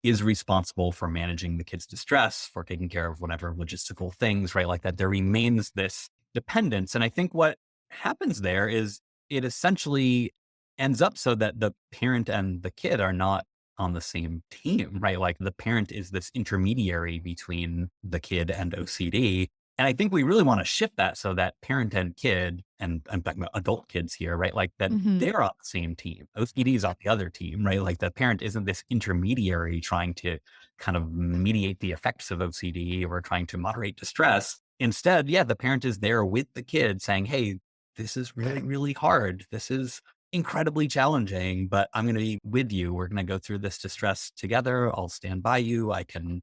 is responsible for managing the kid's distress, for taking care of whatever logistical things, right? Like that there remains this dependence. And I think what happens there is it essentially ends up so that the parent and the kid are not on the same team, right? Like the parent is this intermediary between the kid and OCD. And I think we really want to shift that so that parent and kid, and I'm talking about adult kids here, right? Like that
Mhm.
they're on the same team. OCD is on the other team, right? Like the parent isn't this intermediary trying to kind of mediate the effects of OCD or trying to moderate distress. Instead, yeah, the parent is there with the kid saying, hey, this is really, really hard. This is incredibly challenging, but I'm going to be with you. We're going to go through this distress together. I'll stand by you. I can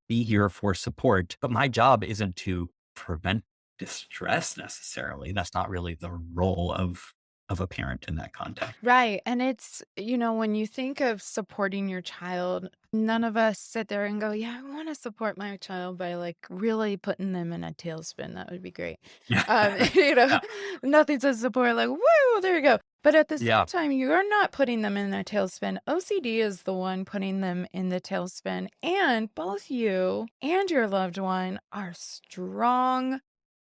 be here for support, but my job isn't to prevent distress necessarily. That's not really the role of a parent in that context.
Right. And it's, when you think of supporting your child, none of us sit there and go, yeah, I want to support my child by like really putting them in a tailspin. That would be great.
Yeah.
You know,
Yeah.
nothing says support like, woo, there you go. But at the same
Yeah.
time, you're not putting them in a tailspin. OCD is the one putting them in the tailspin. And both you and your loved one are strong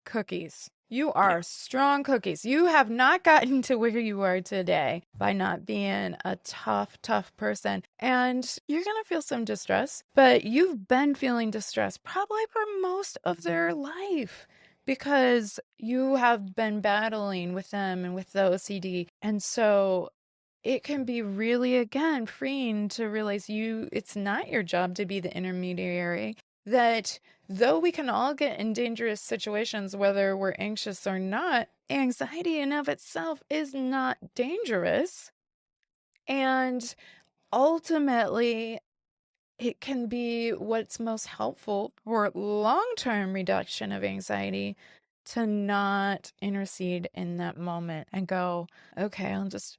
cookies. You
Yeah.
are strong cookies. You have not gotten to where you are today by not being a tough, tough person. And you're going to feel some distress, but you've been feeling distress probably for most of their life because you have been battling with them and with the OCD. And so it can be really, again, freeing to realize it's not your job to be the intermediary, that though we can all get in dangerous situations, whether we're anxious or not, anxiety in of itself is not dangerous. And ultimately, it can be what's most helpful for long-term reduction of anxiety to not intercede in that moment and go, okay,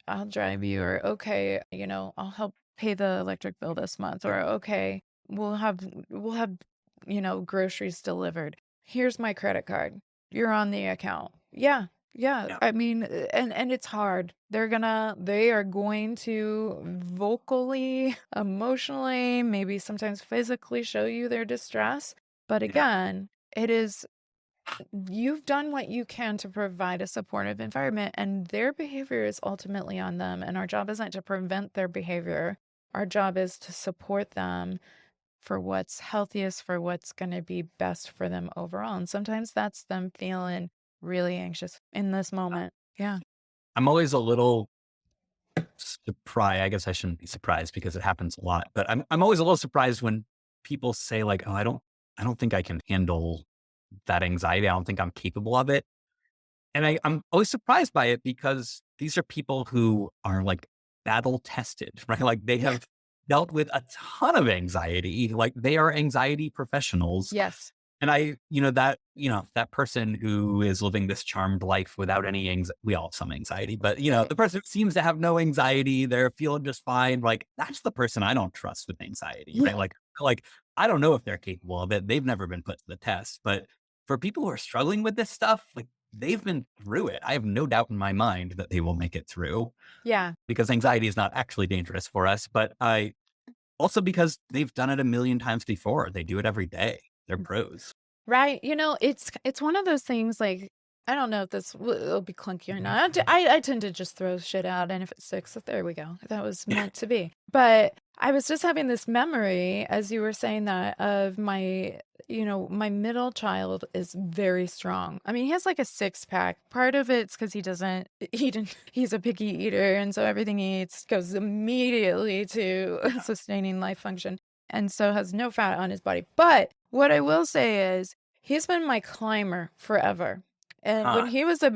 I'll drive you, or okay, I'll help pay the electric bill this month, or okay, we'll have, groceries delivered. Here's my credit card. You're on the account. Yeah. Yeah,
Yeah.
I mean, and it's hard. They are going to vocally, emotionally, maybe sometimes physically show you their distress. But
Yeah.
again, you've done what you can to provide a supportive environment, and their behavior is ultimately on them. And our job isn't to prevent their behavior. Our job is to support them for what's healthiest, for what's going to be best for them overall. And sometimes that's them feeling really anxious in this moment. Yeah.
I'm always a little surprised. I guess I shouldn't be surprised because it happens a lot, but I'm always a little surprised when people say like, "Oh, I don't think I can handle that anxiety. I don't think I'm capable of it." And I'm always surprised by it because these are people who are like battle tested, right? Like they
Yeah.
have dealt with a ton of anxiety. Like they are anxiety professionals.
Yes.
And that person who is living this charmed life without any anxiety, we all have some anxiety, but
Right.
the person who seems to have no anxiety, they're feeling just fine. Like that's the person I don't trust with anxiety,
Yeah.
right? Like I don't know if they're capable of it. They've never been put to the test, but for people who are struggling with this stuff, like they've been through it. I have no doubt in my mind that they will make it through
Yeah.
because anxiety is not actually dangerous for us, but I also because they've done it a million times before. They do it every day. They're pros.
Right. It's one of those things like, I don't know if this will be clunky or not. I tend to just throw shit out, and if it sticks, there we go. That was meant to be. But I was just having this memory as you were saying that of my middle child is very strong. I mean, he has like a six pack. Part of it's because he doesn't eat, and he's a picky eater, and so everything he eats goes immediately to
Yeah.
sustaining life function, and so has no fat on his body. But what I will say is, he's been my climber forever. And
Huh.
when he was a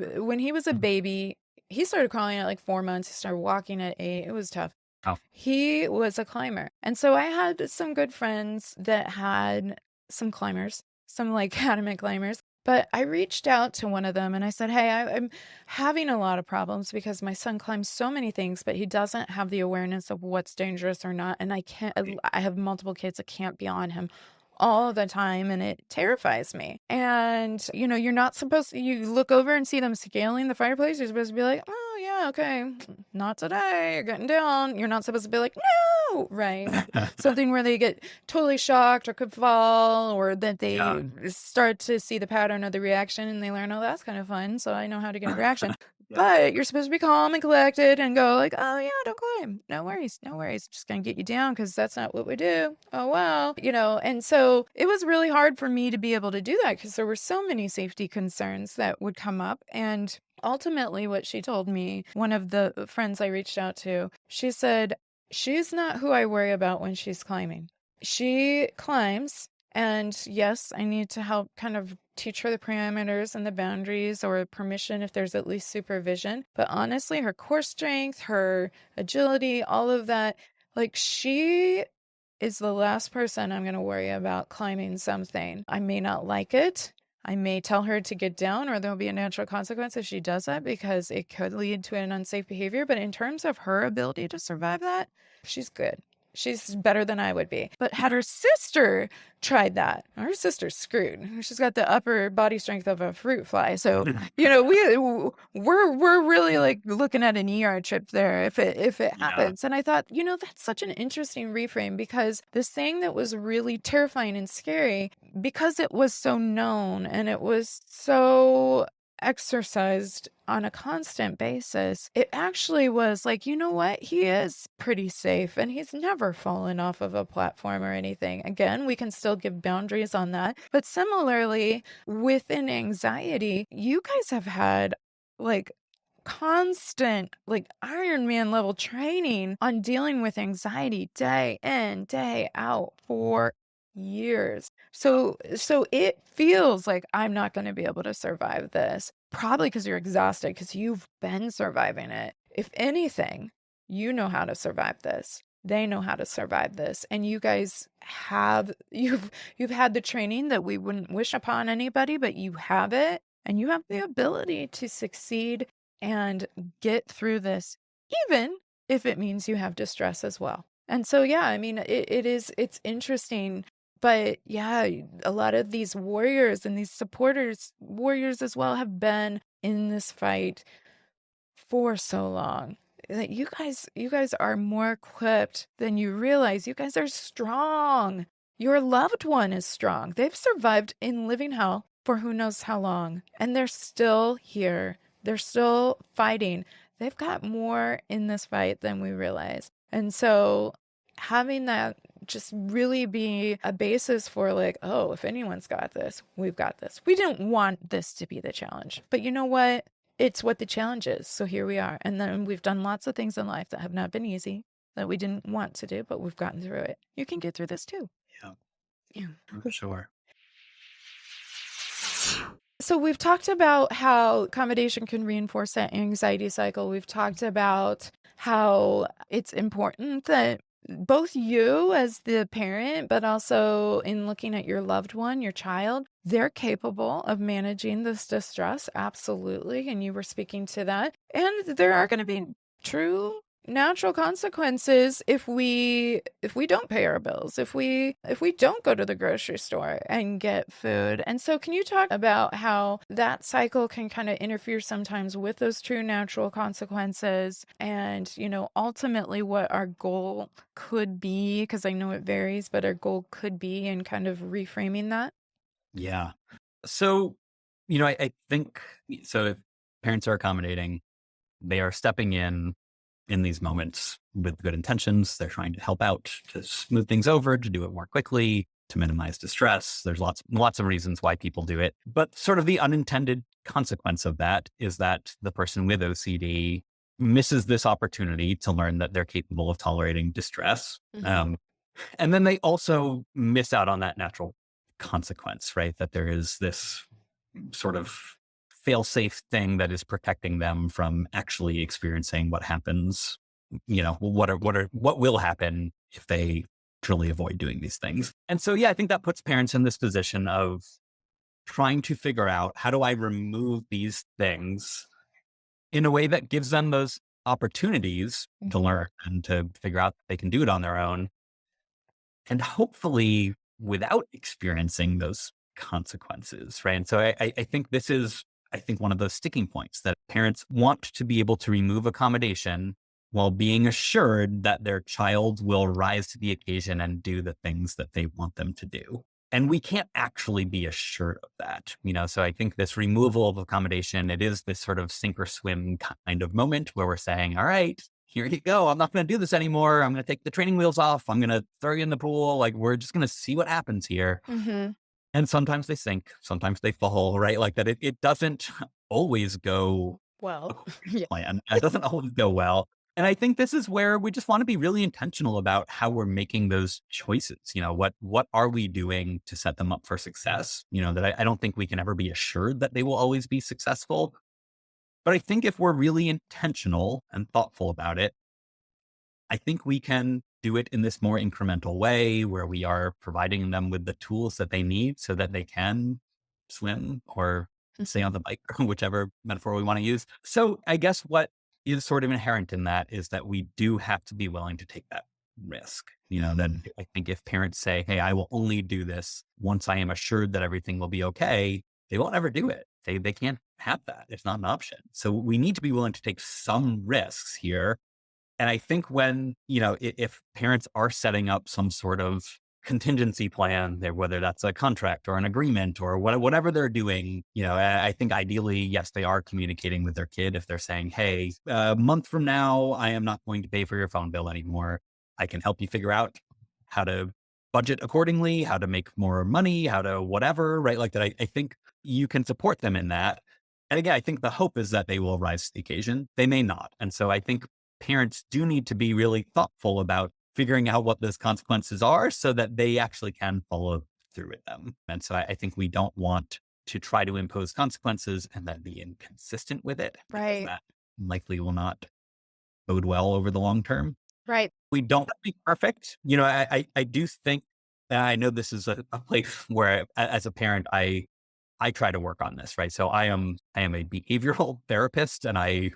Mhm.
baby, he started crawling at like 4 months. He started walking at 8. It was tough.
Oh,
He was a climber. And so I had some good friends that had some climbers, some like adamant climbers. But I reached out to one of them and I said, hey, I'm having a lot of problems because my son climbs so many things, but he doesn't have the awareness of what's dangerous or not. And I have multiple kids that can't be on him all the time, and it terrifies me. And you're not supposed to, you look over and see them scaling the fireplace, you're supposed to be like, oh yeah, okay, not today, you're getting down. You're not supposed to be like, no, right? Something where they get totally shocked or could fall, or that
yeah.
they start to see the pattern of the reaction and they learn, oh, that's kind of fun, so I know how to get a reaction. But you're supposed to be calm and collected and go like, "Oh, yeah, don't climb. No worries, no worries. Just gonna get you down because that's not what we do. Oh, well." And so it was really hard for me to be able to do that because there were so many safety concerns that would come up. And ultimately, what she told me, one of the friends I reached out to, she said, "She's not who I worry about when she's climbing. She climbs, and yes, I need to help kind of teach her the parameters and the boundaries or permission if there's at least supervision. But honestly, her core strength, her agility, all of that, like she is the last person I'm going to worry about climbing something. I may not like it. I may tell her to get down, or there'll be a natural consequence if she does that because it could lead to an unsafe behavior. But in terms of her ability to survive that, she's good. She's better than I would be. But had her sister tried that, her sister's screwed. She's got the upper body strength of a fruit fly. So, we're really like looking at an ER trip there if it
Yeah.
happens. And I thought, that's such an interesting reframe because this thing that was really terrifying and scary, because it was so known and it was so exercised on a constant basis, it actually was like, you know what? He is pretty safe and he's never fallen off of a platform or anything. Again, we can still give boundaries on that. But similarly, within anxiety, you guys have had like constant, like Iron Man level training on dealing with anxiety day in, day out for years. So it feels like I'm not going to be able to survive this. Probably because you're exhausted because you've been surviving it. If anything, you know how to survive this. They know how to survive this. And you guys you've had the training that we wouldn't wish upon anybody, but you have it and you have the ability to succeed and get through this, even if it means you have distress as well. And so, yeah, I mean, it's interesting. But yeah, a lot of these warriors and these warriors as well, have been in this fight for so long. That you guys are more equipped than you realize. You guys are strong. Your loved one is strong. They've survived in living hell for who knows how long, and they're still here. They're still fighting. They've got more in this fight than we realize. And so having that just really be a basis for like, oh, if anyone's got this, we've got this. We didn't want this to be the challenge, but you know what? It's what the challenge is. So here we are. And then we've done lots of things in life that have not been easy, that we didn't want to do, but we've gotten through it. You can get through this too.
Yeah,
Yeah.
for sure.
So we've talked about how accommodation can reinforce that anxiety cycle. We've talked about how it's important that both you as the parent, but also in looking at your loved one, your child, they're capable of managing this distress. Absolutely. And you were speaking to that. And there are going to be true natural consequences if we don't pay our bills, if we don't go to the grocery store and get food. And so can you talk about how that cycle can kind of interfere sometimes with those true natural consequences, and ultimately what our goal could be, because I know it varies, but our goal could be in kind of reframing that?
Yeah. So, I think so. If parents are accommodating, they are stepping in these moments with good intentions. They're trying to help out, to smooth things over, to do it more quickly, to minimize distress. There's lots of reasons why people do it. But sort of the unintended consequence of that is that the person with OCD misses this opportunity to learn that they're capable of tolerating distress.
Mhm.
And then they also miss out on that natural consequence, right? That there is this sort of fail-safe thing that is protecting them from actually experiencing what happens. What will happen if they truly avoid doing these things. And so, yeah, I think that puts parents in this position of trying to figure out, how do I remove these things in a way that gives them those opportunities to
Mhm.
learn and to figure out that they can do it on their own, and hopefully without experiencing those consequences, right? And so I think this is, I think, one of those sticking points, that parents want to be able to remove accommodation while being assured that their child will rise to the occasion and do the things that they want them to do. And we can't actually be assured of that, so I think this removal of accommodation, it is this sort of sink or swim kind of moment where we're saying, all right, here you go. I'm not going to do this anymore. I'm going to take the training wheels off. I'm going to throw you in the pool. Like, we're just going to see what happens here.
Mhm.
And sometimes they sink, sometimes they fall, right? Like that it doesn't always go
Well,
according to
yeah.
plan. It doesn't always go well. And I think this is where we just want to be really intentional about how we're making those choices. What are we doing to set them up for success? That I don't think we can ever be assured that they will always be successful. But I think if we're really intentional and thoughtful about it, I think we can do it in this more incremental way where we are providing them with the tools that they need so that they can swim or stay on the bike, or whichever metaphor we want to use. So I guess what is sort of inherent in that is that we do have to be willing to take that risk. That I think if parents say, hey, I will only do this once I am assured that everything will be okay, they won't ever do it. They can't have that. It's not an option. So we need to be willing to take some risks here, and I think when, if parents are setting up some sort of contingency plan there, whether that's a contract or an agreement or whatever they're doing, I think ideally, yes, they are communicating with their kid. If they're saying, hey, a month from now, I am not going to pay for your phone bill anymore. I can help you figure out how to budget accordingly, how to make more money, how to whatever, right? Like that. I think you can support them in that. And again, I think the hope is that they will rise to the occasion. They may not. And so I think parents do need to be really thoughtful about figuring out what those consequences are so that they actually can follow through with them. And so I think we don't want to try to impose consequences and then be inconsistent with it, because
Right.
that likely will not bode well over the long term.
Right.
We don't have to be perfect. I do think, and I know this is a place where as a parent, I try to work on this, right? So I am a behavioral therapist, and I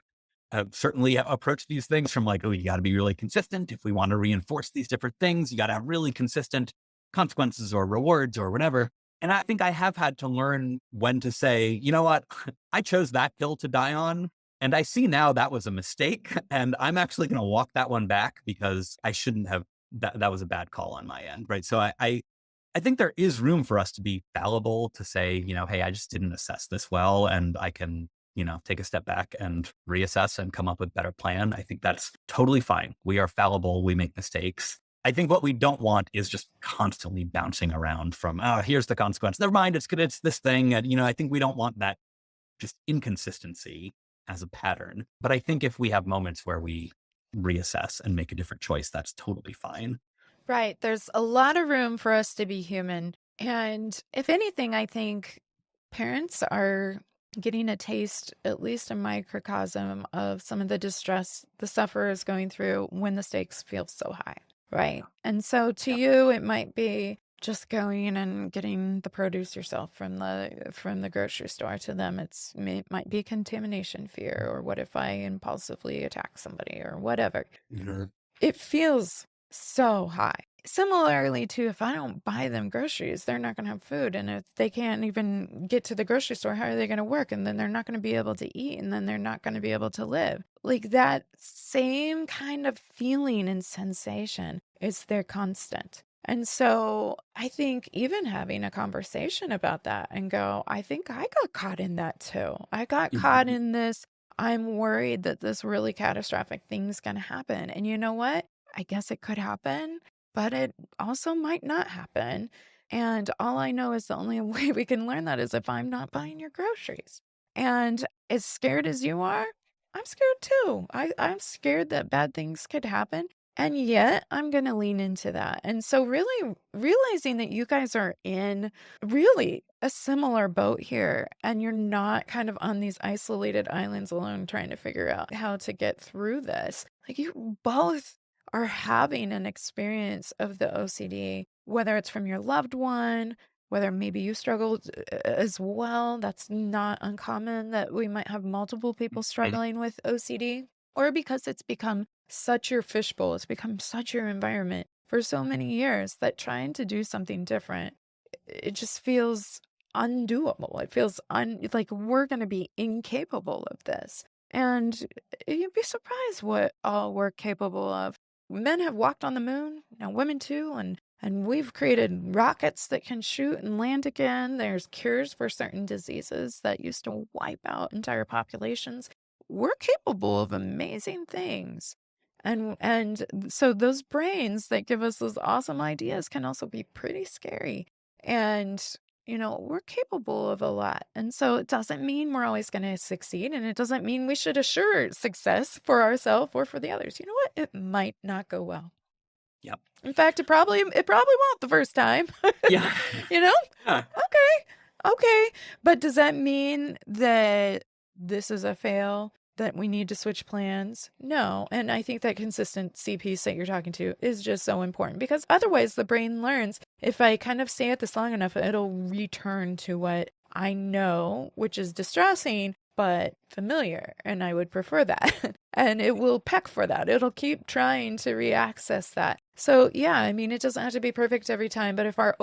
certainly approach these things from like, oh, you got to be really consistent. If we want to reinforce these different things, you got to have really consistent consequences or rewards or whatever. And I think I have had to learn when to say, you know what, I chose that hill to die on. And I see now that was a mistake. And I'm actually going to walk that one back because I shouldn't have, that was a bad call on my end. Right. So I think there is room for us to be fallible, to say, hey, I just didn't assess this well, and I can, take a step back and reassess and come up with a better plan. I think that's totally fine. We are fallible. We make mistakes. I think what we don't want is just constantly bouncing around from, oh, here's the consequence. Never mind. It's good. It's this thing. And, I think we don't want that just inconsistency as a pattern. But I think if we have moments where we reassess and make a different choice, that's totally fine.
Right. There's a lot of room for us to be human. And if anything, I think parents are getting a taste, at least a microcosm, of some of the distress the sufferer is going through when the stakes feel so high. Right. And so to
Yeah.
you, it might be just going and getting the produce yourself from the grocery store. To them, it might be contamination fear, or what if I impulsively attack somebody, or whatever.
Mhm.
It feels so high. Similarly to, if I don't buy them groceries, they're not gonna have food, and if they can't even get to the grocery store, how are they gonna work? And then they're not gonna be able to eat, and then they're not gonna be able to live. Like, that same kind of feeling and sensation is there constant. And so, I think even having a conversation about that and go, "I think I got caught in that too. I got caught
Mhm.
in this. I'm worried that this really catastrophic thing's gonna happen. And you know what? I guess it could happen, but it also might not happen. And all I know is the only way we can learn that is if I'm not buying your groceries. And as scared as you are, I'm scared too. I'm scared that bad things could happen. And yet I'm going to lean into that. And so, really realizing that you guys are in really a similar boat here, and you're not kind of on these isolated islands alone trying to figure out how to get through this. Like, you both are having an experience of the OCD, whether it's from your loved one, whether maybe you struggled as well. That's not uncommon that we might have multiple people
Mhm.
struggling with OCD, or because it's become such your fishbowl, it's become such your environment for so many years that trying to do something different, it just feels undoable. It feels like we're going to be incapable of this. And you'd be surprised what all we're capable of. Men have walked on the moon, now women too, and And we've created rockets that can shoot and land again. There's cures for certain diseases that used to wipe out entire populations. We're capable of amazing things. So those brains that give us those awesome ideas can also be pretty scary. And we're capable of a lot. And so it doesn't mean we're always going to succeed. And it doesn't mean we should assure success for ourselves or for the others. You know what? It might not go well.
Yep.
In fact, it probably won't the first time.
Yeah.
You know?
Yeah.
Okay. Okay. But does that mean that this is a fail, that we need to switch plans? No. And I think that consistency piece that you're talking to is just so important because otherwise the brain learns if I kind of stay at this long enough, it'll return to what I know, which is distressing, but familiar. And I would prefer that. And it will peck for that. It'll keep trying to reaccess that. So yeah, I mean, it doesn't have to be perfect every time, but if our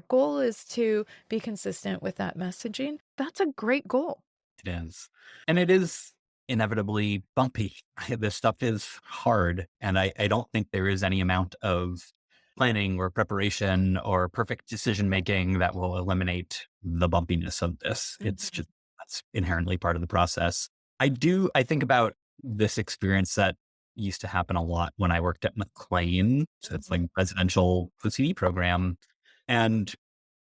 goal is to be consistent with that messaging, that's a great goal.
It is. And it is inevitably bumpy. This stuff is hard. And I don't think there is any amount of planning or preparation or perfect decision making that will eliminate the bumpiness of this. It's
Mhm.
just, that's inherently part of the process. I think about this experience that used to happen a lot when I worked at McLean. So it's like
Mhm.
residential OCD program. And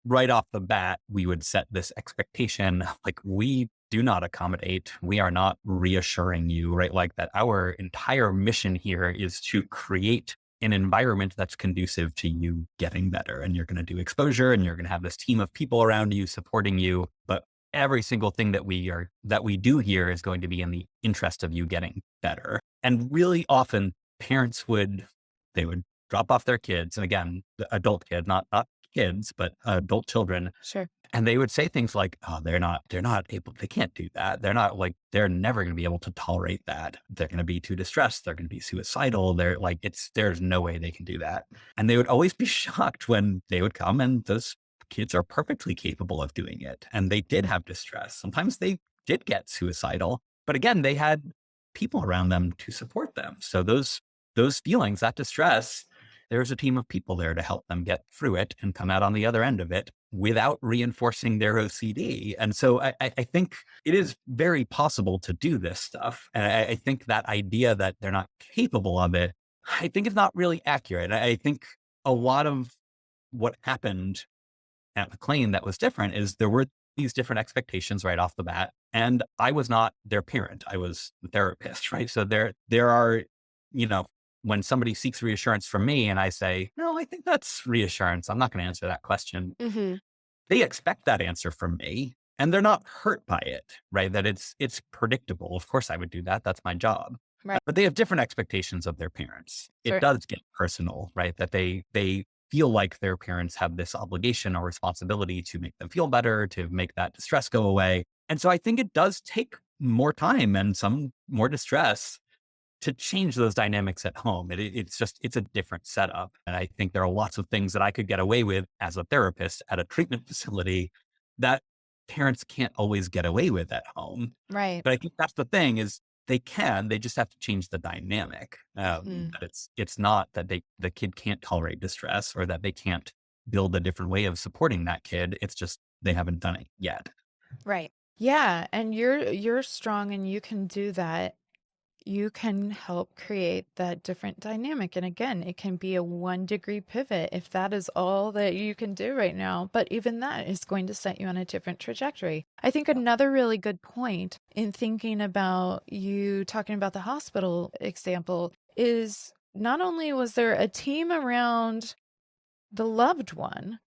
right off the bat, we would set this expectation like, we do not accommodate, we are not reassuring you, right? Like that our entire mission here is to create an environment that's conducive to you getting better. And you're going to do exposure and you're going to have this team of people around you supporting you. But every single thing that we do here is going to be in the interest of you getting better. And really often they would drop off their kids. And again, the adult kid, not kids, but adult children.
Sure.
And they would say things like, oh, they're not able, they can't do that. They're never going to be able to tolerate that. They're going to be too distressed. They're going to be suicidal. There's no way they can do that. And they would always be shocked when they would come and those kids are perfectly capable of doing it. And they did have distress. Sometimes they did get suicidal, but again, they had people around them to support them. So those feelings, that distress, there's a team of people there to help them get through it and come out on the other end of it without reinforcing their OCD. And so I think it is very possible to do this stuff. And I think that idea that they're not capable of it, I think is not really accurate. I think a lot of what happened at McLean that was different is there were these different expectations right off the bat. And I was not their parent. I was the therapist, right? So there are, you know, when somebody seeks reassurance from me and I say, no, I think that's reassurance. I'm not going to answer that question.
Mhm.
They expect that answer from me and they're not hurt by it, right? That it's predictable. Of course I would do that. That's my job.
Right.
But they have different expectations of their parents. It
Certainly.
does get personal, right? That they feel like their parents have this obligation or responsibility to make them feel better, to make that distress go away. And so I think it does take more time and some more distress to change those dynamics at home. It's a different setup. And I think there are lots of things that I could get away with as a therapist at a treatment facility that parents can't always get away with at home.
Right.
But I think that's the thing is they just have to change the dynamic.
Mhm.
That it's not that the kid can't tolerate distress or that they can't build a different way of supporting that kid. It's just they haven't done it yet.
Right. Yeah, and you're strong and you can do that. You can help create that different dynamic. And again, it can be a 1-degree pivot if that is all that you can do right now. But even that is going to set you on a different trajectory. I think another really good point in thinking about you talking about the hospital example is not only was there a team around the loved one,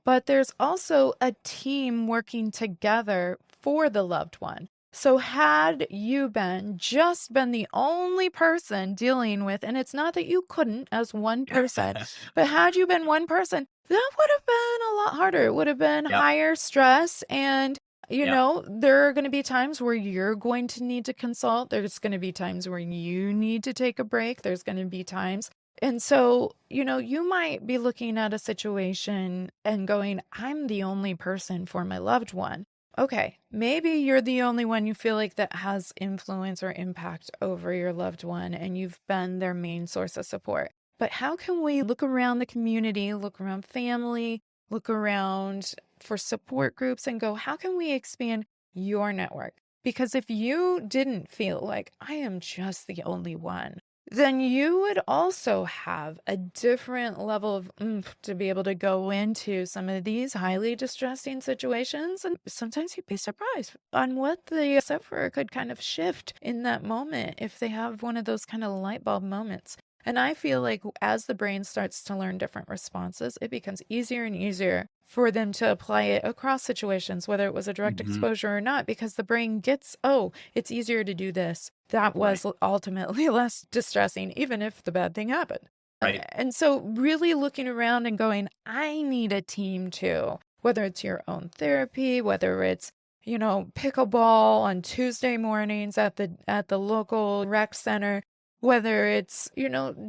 but there's also a team working together for the loved one. So had you been the only person dealing with, and it's not that you couldn't as one person, but had you been one person, that would have been a lot harder. It would have been
Yep.
higher stress. And,
Yep.
there are going to be times where you're going to need to consult. There's going to be times where you need to take a break. There's going to be times and so, you might be looking at a situation and going, I'm the only person for my loved one. Okay, maybe you're the only one you feel like that has influence or impact over your loved one, and you've been their main source of support. but how can we look around the community, look around family, look around for support groups and go, how can we expand your network? Because if you didn't feel like I am just the only one, then you would also have a different level of oomph to be able to go into some of these highly distressing situations. And sometimes you'd be surprised on what the sufferer could kind of shift in that moment if they have one of those kind of light bulb moments. And I feel like as the brain starts to learn different responses, it becomes easier and easier for them to apply it across situations, whether it was a direct
Hmm.
exposure or not, because the brain gets, oh, it's easier to do this. That
Right.
was ultimately less distressing, even if the bad thing happened.
Right.
And so, really looking around and going, I need a team too, whether it's your own therapy, whether it's pickleball on Tuesday mornings at the local rec center, whether it's,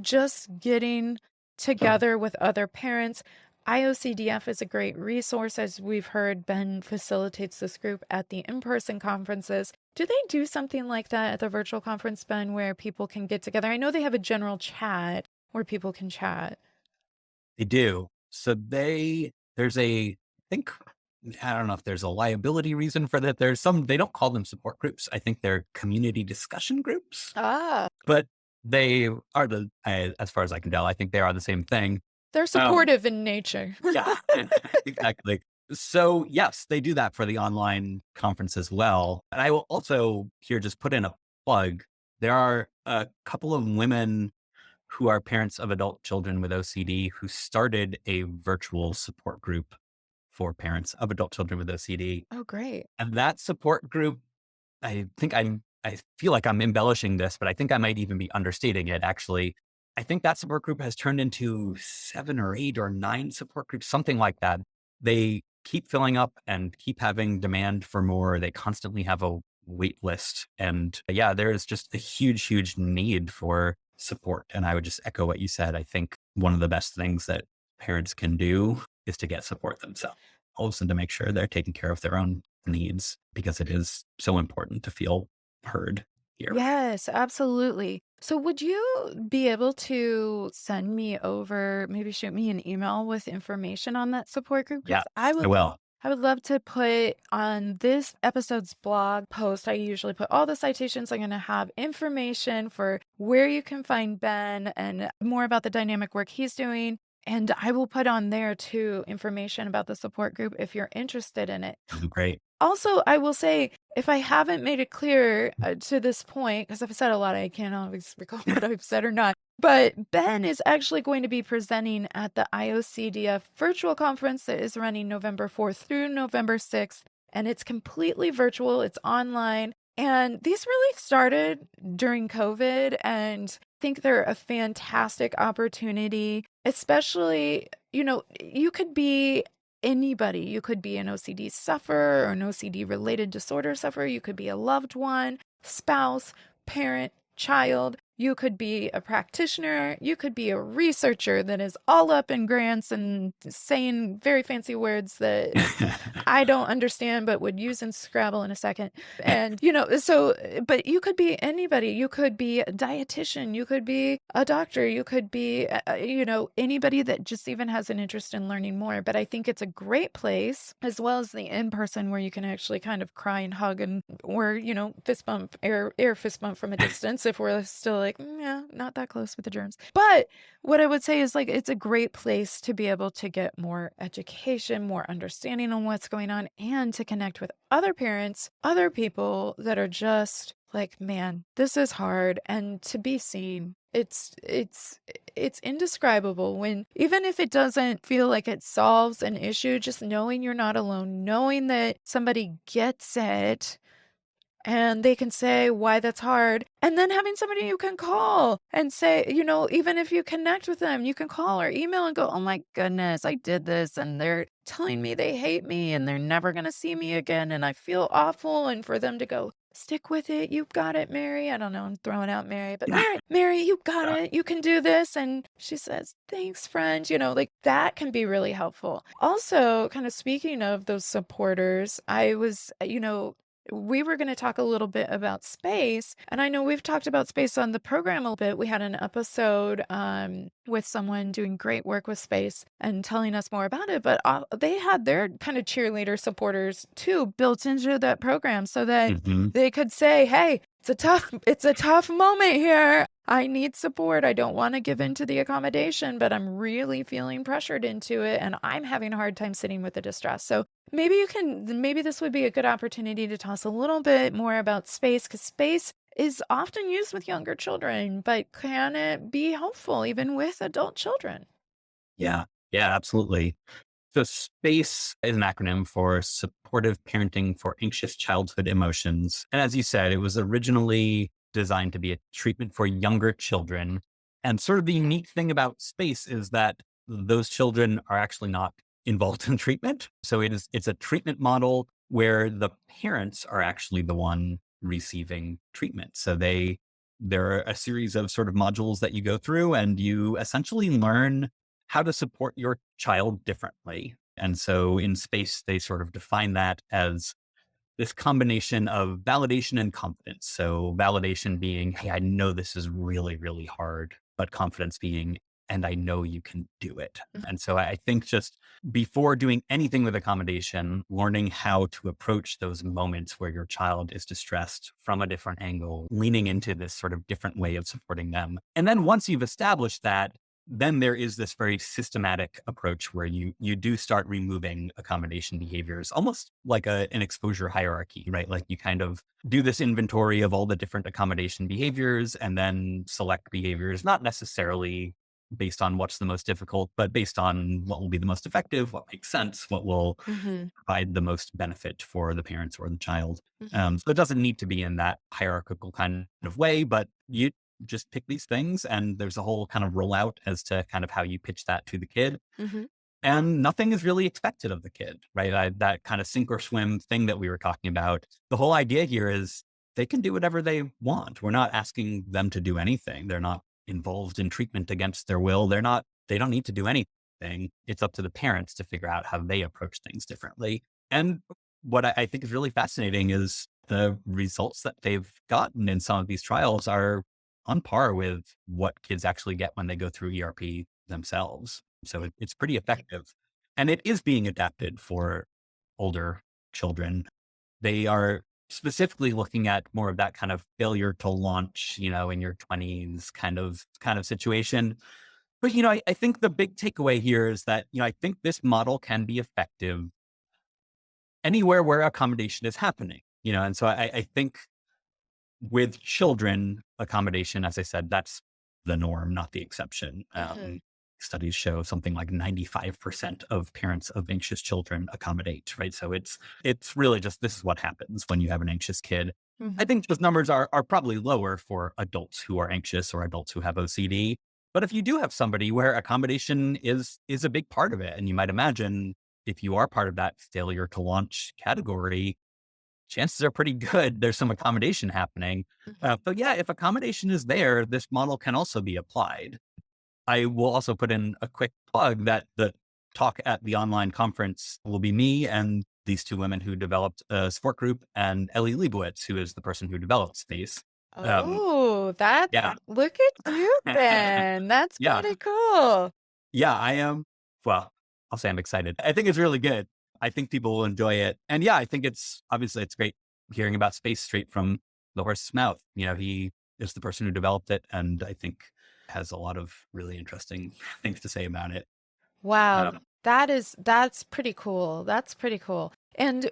just getting together with other parents. IOCDF is a great resource. As we've heard, Ben facilitates this group at the in-person conferences. Do they do something like that at the virtual conference, Ben, where people can get together? I know they have a general chat where people can chat.
They do. So there's I think, I don't know if there's a liability reason for that. They don't call them support groups. I think they're community discussion groups,
Ah,
but they are as far as I can tell, I think they are the same thing.
they're
Um,
supportive in nature.
yeah, exactly. So yes, they do that for the online conference as well. And I will also here just put in a plug. There are a couple of women who are parents of adult children with OCD who started a virtual support group for parents of adult children with OCD.
Oh, great.
And that support group, I feel like I'm embellishing this, but I think I might even be understating it actually. I think that support group has turned into 7 or 8 or 9 support groups, something like that. They keep filling up and keep having demand for more. They constantly have a wait list. And yeah, there is just a huge, huge need for support. And I would just echo what you said. I think one of the best things that parents can do is to get support themselves, also to make sure they're taking care of their own needs because it is so important to feel heard here.
Yes, absolutely. So would you be able to send me over, maybe shoot me an email with information on that support group?
Yeah,
Because I
I
would
will.
I would love to put on this episode's blog post. I usually put all the citations. I'm going to have information for where you can find Ben and more about the dynamic work he's doing. And I will put on there too information about the support group if you're interested in it.
Great.
Also, I will say, if I haven't made it clear to this point, because I've said a lot, I can't always recall what I've said or not, but Ben is actually going to be presenting at the IOCDF virtual conference that is running November 4th through November 6th. And it's completely virtual, it's online. And these really started during COVID, and I think they're a fantastic opportunity, especially, you could be anybody. You could be an OCD sufferer or an OCD related disorder sufferer. You could be a loved one, spouse, parent, child. You could be a practitioner. You could be a researcher that is all up in grants and saying very fancy words that I don't understand, but would use in Scrabble in a second. And, but you could be anybody. You could be a dietitian. You could be a doctor. You could be, anybody that just even has an interest in learning more. But I think it's a great place, as well as the in person where you can actually kind of cry and hug or, fist bump, air fist bump from a distance if we're still like, yeah, not that close with the germs. But what I would say is like, it's a great place to be able to get more education, more understanding on what's going on, and to connect with other parents, other people that are just like, man, this is hard, and to be seen. It's indescribable when, even if it doesn't feel like it solves an issue, just knowing you're not alone, knowing that somebody gets it and they can say why that's hard. And then having somebody you can call and say, even if you connect with them, you can call or email and go, oh my goodness, I did this. And they're telling me they hate me and they're never going to see me again. And I feel awful. And for them to go, stick with it. You got it, Mary. I don't know. I'm throwing out Mary, but Mary, you got it. You can do this. And she says, thanks, friend. Like that can be really helpful. Also, kind of speaking of those supporters, I was, we were going to talk a little bit about space. And I know we've talked about space on the program a little bit. We had an episode with someone doing great work with space and telling us more about it. But they had their kind of cheerleader supporters too built into that program so that
Hmm.
they could say, hey, it's a tough moment here. I need support. I don't want to give in to the accommodation, but I'm really feeling pressured into it and I'm having a hard time sitting with the distress. So maybe this would be a good opportunity to tell us a little bit more about space because space is often used with younger children, but can it be helpful even with adult children?
Yeah. Yeah, absolutely. So SPACE is an acronym for Supportive Parenting for Anxious Childhood Emotions. And as you said, it was originally designed to be a treatment for younger children. And sort of the unique thing about SPACE is that those children are actually not involved in treatment. So it's a treatment model where the parents are actually the one receiving treatment. So there are a series of sort of modules that you go through and you essentially learn how to support your child differently. And so in space, they sort of define that as this combination of validation and confidence. So validation being, hey, I know this is really, really hard, but confidence being, and I know you can do it. And so I think just before doing anything with accommodation, learning how to approach those moments where your child is distressed from a different angle, leaning into this sort of different way of supporting them. And then once you've established that, then there is this very systematic approach where you do start removing accommodation behaviors, almost like an exposure hierarchy, right? Like you kind of do this inventory of all the different accommodation behaviors and then select behaviors, not necessarily based on what's the most difficult, but based on what will be the most effective, what makes sense, what will
Mhm,
provide the most benefit for the parents or the child.
mhm,
So it doesn't need to be in that hierarchical kind of way, but you just pick these things and there's a whole kind of rollout as to kind of how you pitch that to the kid.
mhm.
And nothing is really expected of the kid, right? That kind of sink or swim thing that we were talking about. The whole idea here is they can do whatever they want. We're not asking them to do anything. They're not involved in treatment against their will. They don't need to do anything. It's up to the parents to figure out how they approach things differently. And what I think is really fascinating is the results that they've gotten in some of these trials are on par with what kids actually get when they go through ERP themselves. So it's pretty effective. And it is being adapted for older children. They are specifically looking at more of that kind of failure to launch, in your 20s kind of situation. But I think the big takeaway here is that, I think this model can be effective anywhere where accommodation is happening. And so I think with children, accommodation, as I said, that's the norm, not the exception.
Mhm,
Studies show something like 95% of parents of anxious children accommodate, right? So it's really just this is what happens when you have an anxious kid. I
mhm,
think those numbers are probably lower for adults who are anxious or adults who have OCD. But if you do have somebody where accommodation is a big part of it, and you might imagine if you are part of that failure to launch category, chances are pretty good there's some accommodation happening.
mhm.
But yeah, if accommodation is there, this model can also be applied. I will also put in a quick plug that the talk at the online conference will be me and these two women who developed a support group and Ellie Leibowitz, who is the person who developed Space. Um,
Oh, that's
yeah.
look at you then. That's
Yeah.
pretty cool.
Yeah, I am. Well, I'll say I'm excited. I think it's really good. I think people will enjoy it. And yeah, I think it's great hearing about space straight from the horse's mouth. He is the person who developed it and I think has a lot of really interesting things to say about it.
Wow,
Um,
that's pretty cool. That's pretty cool. And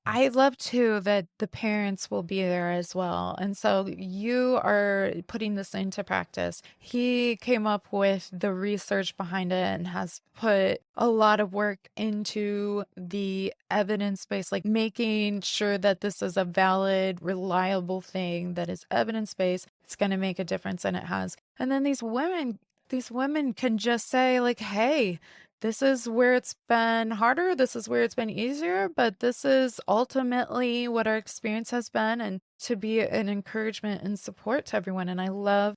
I love too that the parents will be there as well. And so you are putting this into practice. He came up with the research behind it and has put a lot of work into the evidence base, like making sure that this is a valid, reliable thing that is evidence based. It's going to make a difference, and it has. And then these women can just say like, "Hey, this is where it's been harder, this is where it's been easier, but this is ultimately what our experience has been," and to be an encouragement and support to everyone. And I love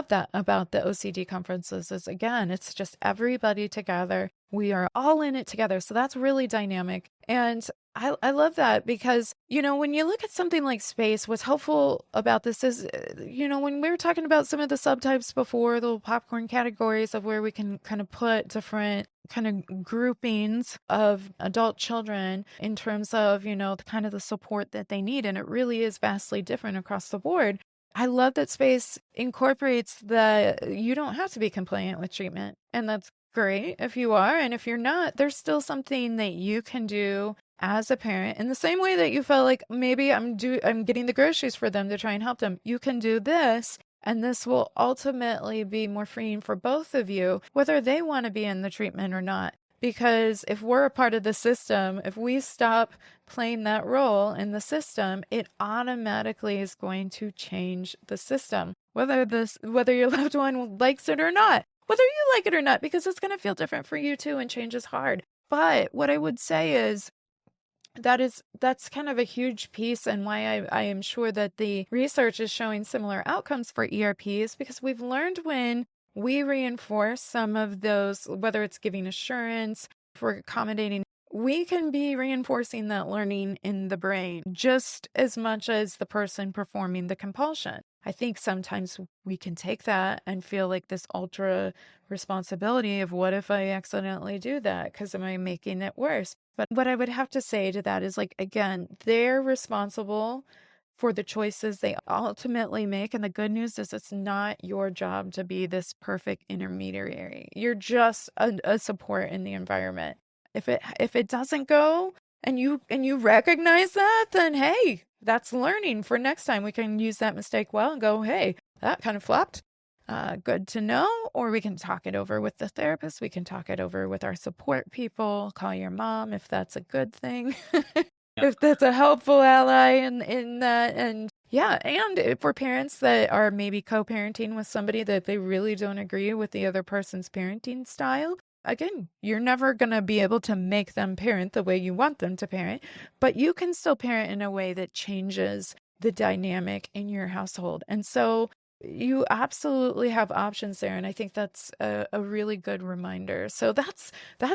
that about the OCD conferences is again, it's just everybody together. We are all in it together. So that's really dynamic. And I love that because, when you look at something like space, what's helpful about this is, when we were talking about some of the subtypes before, the little popcorn categories of where we can kind of put different kind of groupings of adult children in terms of, the kind of the support that they need. And it really is vastly different across the board. I love that space incorporates that you don't have to be compliant with treatment. And that's great if you are. And if you're not, there's still something that you can do as a parent in the same way that you felt like maybe I'm getting the groceries for them to try and help them. You can do this, and this will ultimately be more freeing for both of you, whether they want to be in the treatment or not. Because if we're a part of the system, if we stop playing that role in the system, it automatically is going to change the system, whether your loved one likes it or not, whether you like it or not, because it's going to feel different for you too, and change is hard. But what I would say is that's kind of a huge piece, and why I am sure that the research is showing similar outcomes for ERPs, because we've learned when we reinforce some of those, whether it's giving assurance, for accommodating, we can be reinforcing that learning in the brain just as much as the person performing the compulsion. I think sometimes we can take that and feel like this ultra responsibility of, what if I accidentally do that? Because am I making it worse? But what I would have to say to that is, like, again, they're responsible for the choices they ultimately make. And the good news is it's not your job to be this perfect intermediary. You're just a support in the environment. If it doesn't go, and you recognize that, then hey, that's learning for next time. We can use that mistake well and go, hey, that kind of flopped. Good to know. Or we can talk it over with the therapist. We can talk it over with our support people. Call your mom if that's a good thing.
Yeah.
If that's a helpful ally in that. And yeah, and if we're parents that are maybe co-parenting with somebody that they really don't agree with the other person's parenting style, again, you're never going to be able to make them parent the way you want them to parent, but you can still parent in a way that changes the dynamic in your household. And so you absolutely have options there. And I think that's a really good reminder. So that's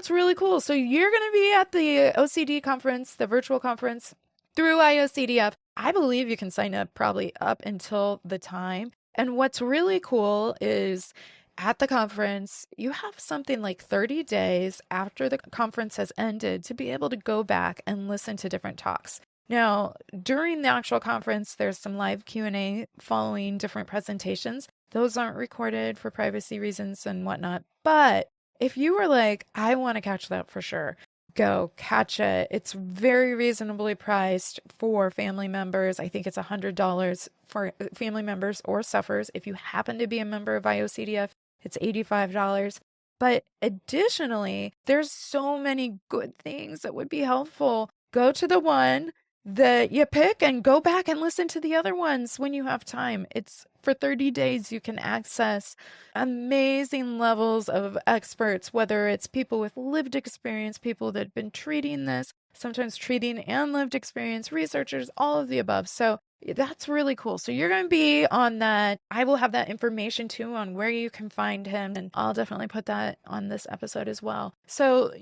really cool. So you're going to be at the OCD conference, the virtual conference through IOCDF. I believe you can sign up probably up until the time. And what's really cool is at the conference, you have something like 30 days after the conference has ended to be able to go back and listen to different talks. Now, during the actual conference, there's some live Q&A following different presentations. Those aren't recorded for privacy reasons and whatnot. But if you were like, I want to catch that for sure, go catch it. It's very reasonably priced for family members. I think it's $100 for family members or suffers. If you happen to be a member of IOCDF, it's $85. But additionally, there's so many good things that would be helpful. Go to the one that you pick and go back and listen to the other ones when you have time. It's for 30 days, you can access amazing levels of experts, whether it's people with lived experience, people that have been treating this, sometimes treating and lived experience, researchers, all of the above. So that's really cool. So you're going to be on that. I will have that information too on where you can find him, and I'll definitely put that on this episode as well. So,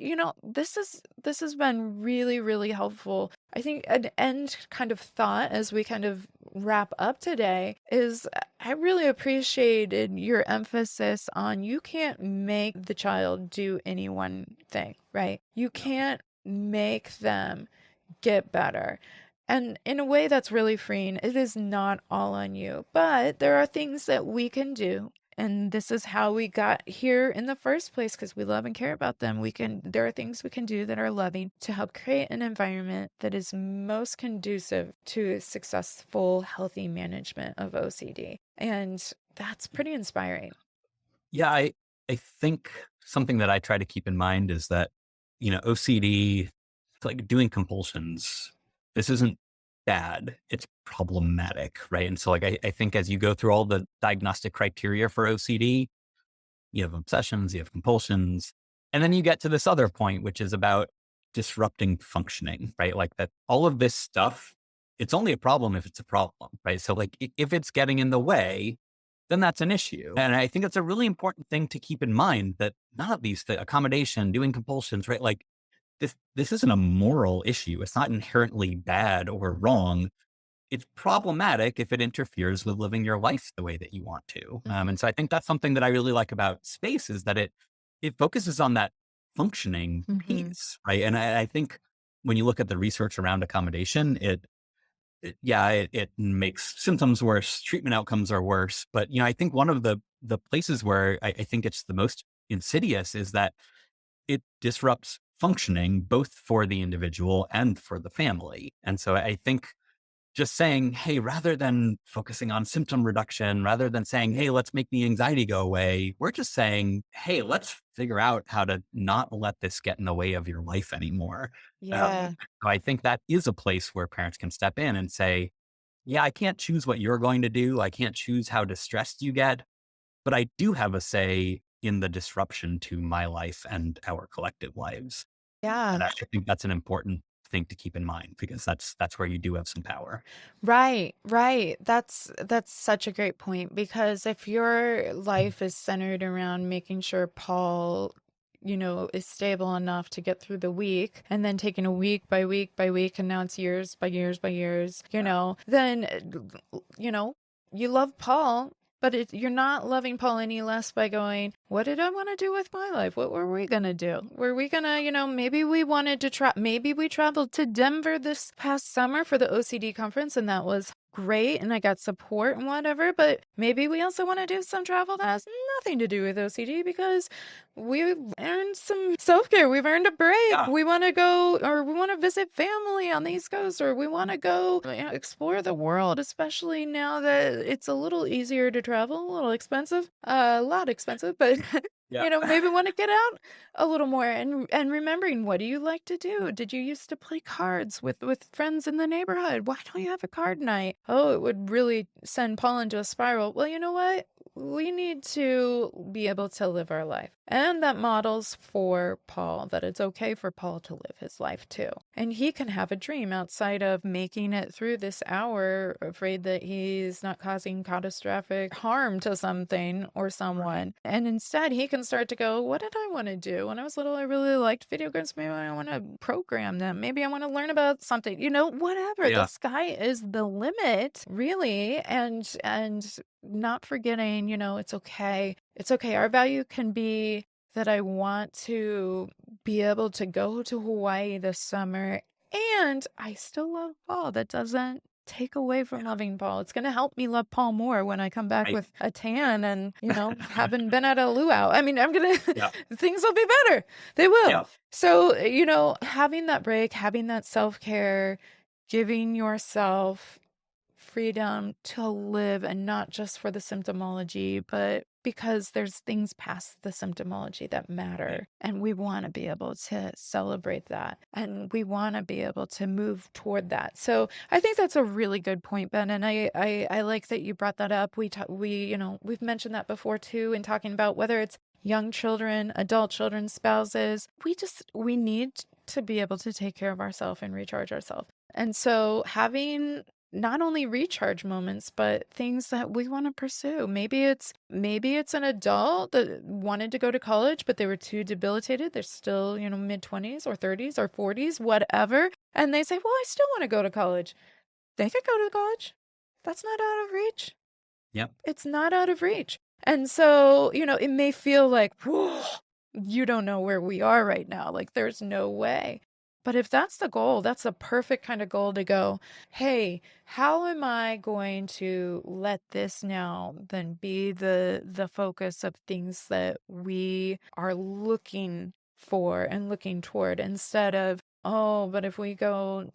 this has been really, really helpful. I think an end kind of thought as we kind of wrap up today is, I really appreciated your emphasis on, you can't make the child do any one thing, right? You can't make them get better. And in a way that's really freeing. It is not all on you, but there are things that we can do. And this is how we got here in the first place, because we love and care about them. There are things we can do that are loving to help create an environment that is most conducive to successful, healthy management of OCD. And that's pretty inspiring.
Yeah, I think something that I try to keep in mind is that, OCD, it's like doing compulsions. This isn't bad. It's problematic, right? And so like I think as you go through all the diagnostic criteria for OCD, you have obsessions, you have compulsions, and then you get to this other point, which is about disrupting functioning, right? Like that all of this stuff, it's only a problem if it's a problem, right? So like if it's getting in the way, then that's an issue. And I think it's a really important thing to keep in mind, that none of these, the accommodation, doing compulsions, right? Like this isn't a moral issue. It's not inherently bad or wrong. It's problematic if it interferes with living your life the way that you want to.
Mhm.
And so I think that's something that I really like about space is that it focuses on that functioning
Mhm.
piece, right? And I think when you look at the research around accommodation, it makes symptoms worse, treatment outcomes are worse. But I think one of the places where I think it's the most insidious is that it disrupts functioning both for the individual and for the family. And so I think just saying, hey, rather than focusing on symptom reduction, rather than saying, hey, let's make the anxiety go away, we're just saying, hey, let's figure out how to not let this get in the way of your life anymore.
Yeah.
So I think that is a place where parents can step in and say, yeah, I can't choose what you're going to do. I can't choose how distressed you get, but I do have a say in the disruption to my life and our collective lives.
Yeah.
And I think that's an important thing to keep in mind because that's where you do have some power.
Right, right. That's such a great point because if your life is centered around making sure Paul, is stable enough to get through the week and then taking a week by week by week and now it's years by years by years, then you love Paul, but you're not loving Paul any less by going, what did I want to do with my life? What were we going to do? Were we going to, maybe we wanted to try, maybe we traveled to Denver this past summer for the OCD conference and that was great and I got support and whatever, but maybe we also want to do some travel that has nothing to do with OCD because we've earned some self-care. We've earned a break.
Yeah.
We want to go or we want to visit family on the East Coast or we want to go explore the world, especially now that it's a little easier to travel, a little expensive, a lot expensive, but
Yeah.
maybe want to get out a little more and remembering what do you like to do? Did you used to play cards with friends in the neighborhood? Why don't you have a card night? Oh, it would really send Paul into a spiral. Well, you know what? We need to be able to live our life. And that models for Paul that it's okay for Paul to live his life too. And he can have a dream outside of making it through this hour, afraid that he's not causing catastrophic harm to something or someone. And instead, he can start to go, what did I want to do? When I was little, I really liked video games. Maybe I want to program them. Maybe I want to learn about something, whatever. The
Yeah.
sky is the limit, really. And not forgetting, it's okay. It's okay. Our value can be that I want to be able to go to Hawaii this summer and I still love Paul. That doesn't take away from loving Paul. It's going to help me love Paul more when I come back
Right.
with a tan and, haven't been at a luau. I mean, I'm going to,
Yeah.
things will be better. They will.
Yeah.
So, having that break, having that self care, giving yourself freedom to live and not just for the symptomology, but because there's things past the symptomology that
Right.
matter. And we want to be able to celebrate that. And we want to be able to move toward that. So I think that's a really good point, Ben. And I like that you brought that up. We've mentioned that before too, in talking about whether it's young children, adult children, spouses. We need to be able to take care of ourselves and recharge ourselves. And so having not only recharge moments, but things that we want to pursue. Maybe it's an adult that wanted to go to college, but they were too debilitated. They're still, mid-20s or 30s or 40s, whatever. And they say, well, I still want to go to college. They could go to college. That's not out of reach.
Yep.
It's not out of reach. And so, it may feel like, whoa, you don't know where we are right now. Like, there's no way. But if that's the goal, that's a perfect kind of goal to go, hey, how am I going to let this now then be the focus of things that we are looking for and looking toward instead of, oh, but if we go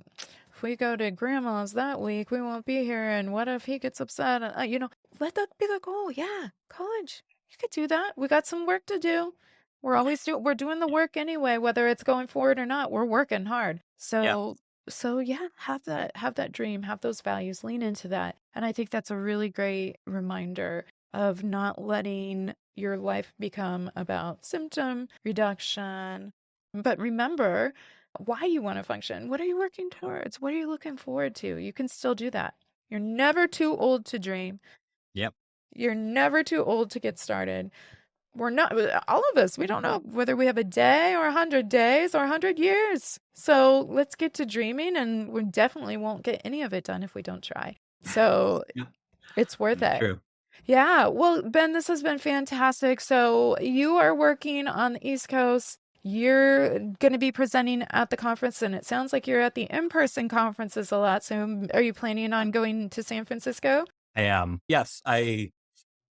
to grandma's that week, we won't be here. And what if he gets upset? Let that be the goal. Yeah, college. You could do that. We got some work to do. We're doing the work anyway, whether it's going forward or not. We're working hard.
Yeah.
So yeah, have that dream, have those values, lean into that. And I think that's a really great reminder of not letting your life become about symptom reduction. But remember why you want to function. What are you working towards? What are you looking forward to? You can still do that. You're never too old to dream.
Yep.
You're never too old to get started. we're not all of us, we don't know whether we have a day or 100 days or 100 years. So let's get to dreaming, and we definitely won't get any of it done if we don't try. So
Yeah,
it's worth
that's
it.
true.
Yeah. Well, Ben, this has been fantastic. So you are working on the East Coast. You're going to be presenting at the conference, and it sounds like you're at the in-person conferences a lot. So are you planning on going to San Francisco?
I am. Yes, I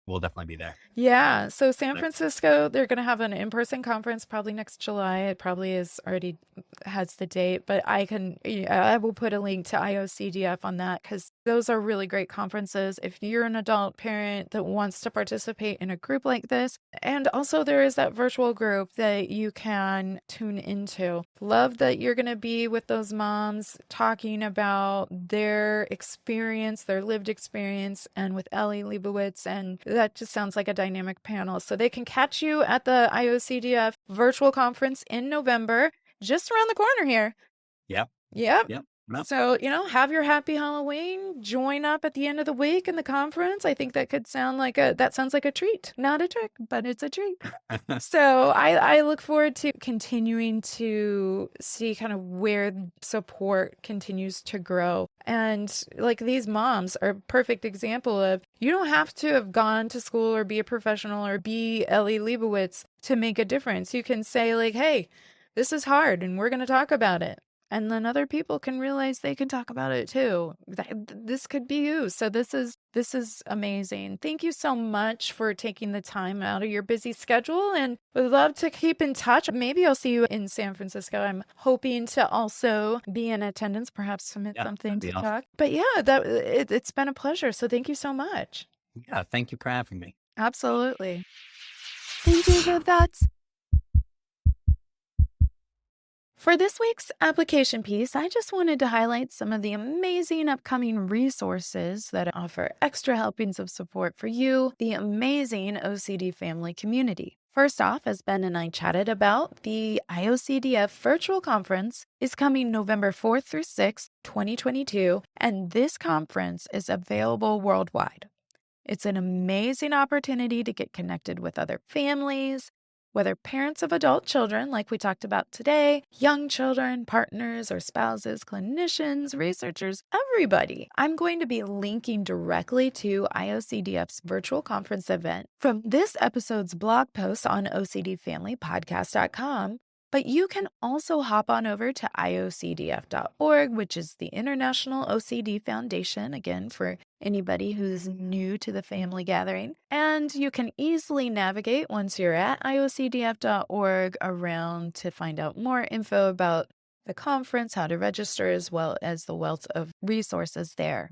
will definitely be there.
Yeah. So San
There.
Francisco, they're going to have an in-person conference probably next July. It probably is already has the date, but I will put a link to IOCDF on that because those are really great conferences. If you're an adult parent that wants to participate in a group like this, and also there is that virtual group that you can tune into. Love that you're going to be with those moms talking about their experience, their lived experience, and with Ellie Leibovitz. And that just sounds like a dynamic panel. So they can catch you at the IOCDF virtual conference in November, just around the corner here.
Yep.
Yep.
Yep. No.
So, have your happy Halloween, join up at the end of the week in the conference. I think that sounds like a treat. Not a trick, but it's a treat. So I look forward to continuing to see kind of where support continues to grow. And like these moms are a perfect example of you don't have to have gone to school or be a professional or be Ellie Leibovitz to make a difference. You can say like, hey, this is hard and we're going to talk about it. And then other people can realize they can talk about it too. This could be you. So this is amazing. Thank you so much for taking the time out of your busy schedule, and would love to keep in touch. Maybe I'll see you in San Francisco. I'm hoping to also be in attendance, perhaps submit
Yeah,
something
that'd be
to
awesome.
talk. But yeah, it's been a pleasure. So thank you so much.
Yeah, thank you for having me.
Absolutely. Intrusive thoughts. For this week's application piece, I just wanted to highlight some of the amazing upcoming resources that offer extra helpings of support for you, the amazing OCD family community. First off, as Ben and I chatted about, the IOCDF virtual conference is coming November 4th through 6th, 2022, and this conference is available worldwide. It's an amazing opportunity to get connected with other families, whether parents of adult children, like we talked about today, young children, partners or spouses, clinicians, researchers, everybody. I'm going to be linking directly to IOCDF's virtual conference event from this episode's blog post on OCDFamilyPodcast.com. But you can also hop on over to iocdf.org, which is the International OCD Foundation, again, for anybody who's new to the family gathering. And you can easily navigate once you're at iocdf.org around to find out more info about the conference, how to register, as well as the wealth of resources there.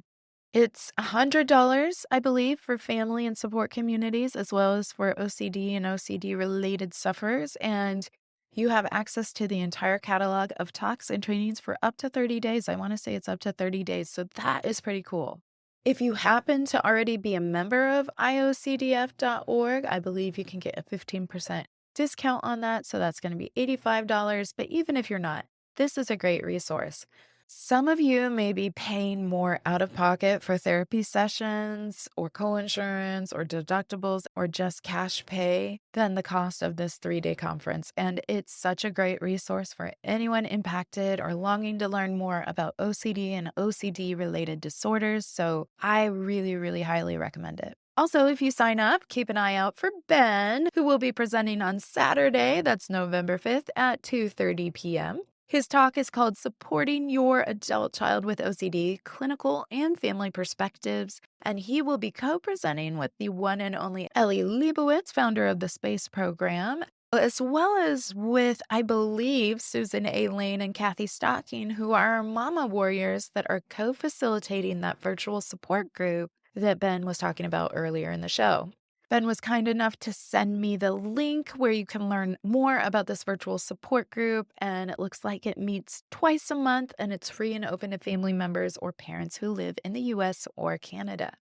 It's $100, I believe, for family and support communities, as well as for OCD and OCD related sufferers. And you have access to the entire catalog of talks and trainings for up to 30 days. I want to say it's up to 30 days. So that is pretty cool. If you happen to already be a member of iocdf.org, I believe you can get a 15% discount on that. So that's going to be $85. But even if you're not, this is a great resource. Some of you may be paying more out of pocket for therapy sessions or coinsurance or deductibles or just cash pay than the cost of this 3-day conference. And it's such a great resource for anyone impacted or longing to learn more about OCD and OCD related disorders. So I really, really highly recommend it. Also, if you sign up, keep an eye out for Ben, who will be presenting on Saturday, that's November 5th at 2:30 p.m. His talk is called Supporting Your Adult Child with OCD, Clinical and Family Perspectives, and he will be co-presenting with the one and only Ellie Leibovitz, founder of the SPACE program, as well as with, I believe, Susan A. Lane and Kathy Stocking, who are our mama warriors that are co-facilitating that virtual support group that Ben was talking about earlier in the show. Ben was kind enough to send me the link where you can learn more about this virtual support group, and it looks like it meets twice a month, and it's free and open to family members or parents who live in the US or Canada.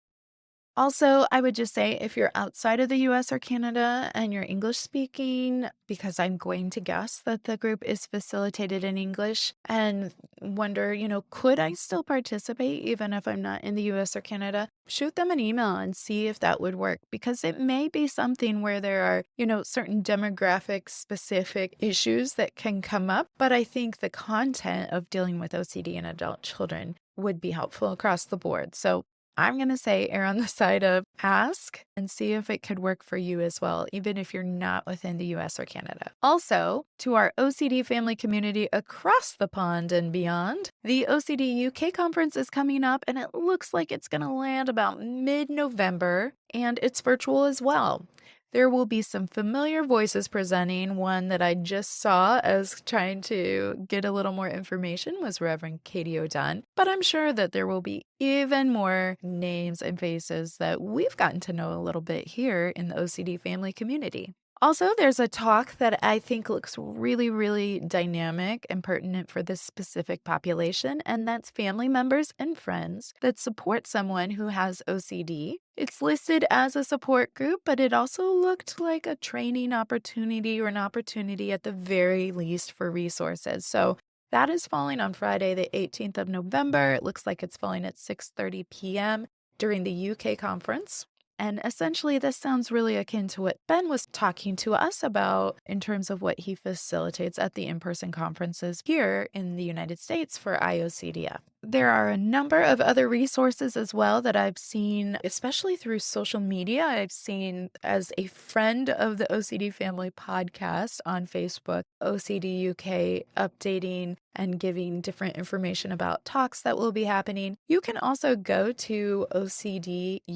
Also, I would just say if you're outside of the US or Canada and you're English speaking, because I'm going to guess that the group is facilitated in English, and wonder, could I still participate even if I'm not in the US or Canada? Shoot them an email and see if that would work, because it may be something where there are, certain demographic specific issues that can come up. But I think the content of dealing with OCD in adult children would be helpful across the board. So I'm going to say err on the side of ask and see if it could work for you as well, even if you're not within the US or Canada. Also, to our OCD family community across the pond and beyond, the OCD UK conference is coming up and it looks like it's going to land about mid-November, and it's virtual as well. There will be some familiar voices presenting. One that I just saw as trying to get a little more information was Reverend Katie O'Dunn, but I'm sure that there will be even more names and faces that we've gotten to know a little bit here in the OCD family community. Also, there's a talk that I think looks really, really dynamic and pertinent for this specific population, and that's family members and friends that support someone who has OCD. It's listed as a support group, but it also looked like a training opportunity or an opportunity at the very least for resources. So that is falling on Friday, the 18th of November. It looks like it's falling at 6:30 p.m. during the UK conference. And essentially, this sounds really akin to what Ben was talking to us about in terms of what he facilitates at the in-person conferences here in the United States for IOCDF. There are a number of other resources as well that I've seen, especially through social media. I've seen as a friend of the OCD Family podcast on Facebook, OCD UK updating and giving different information about talks that will be happening. You can also go to ocduk.org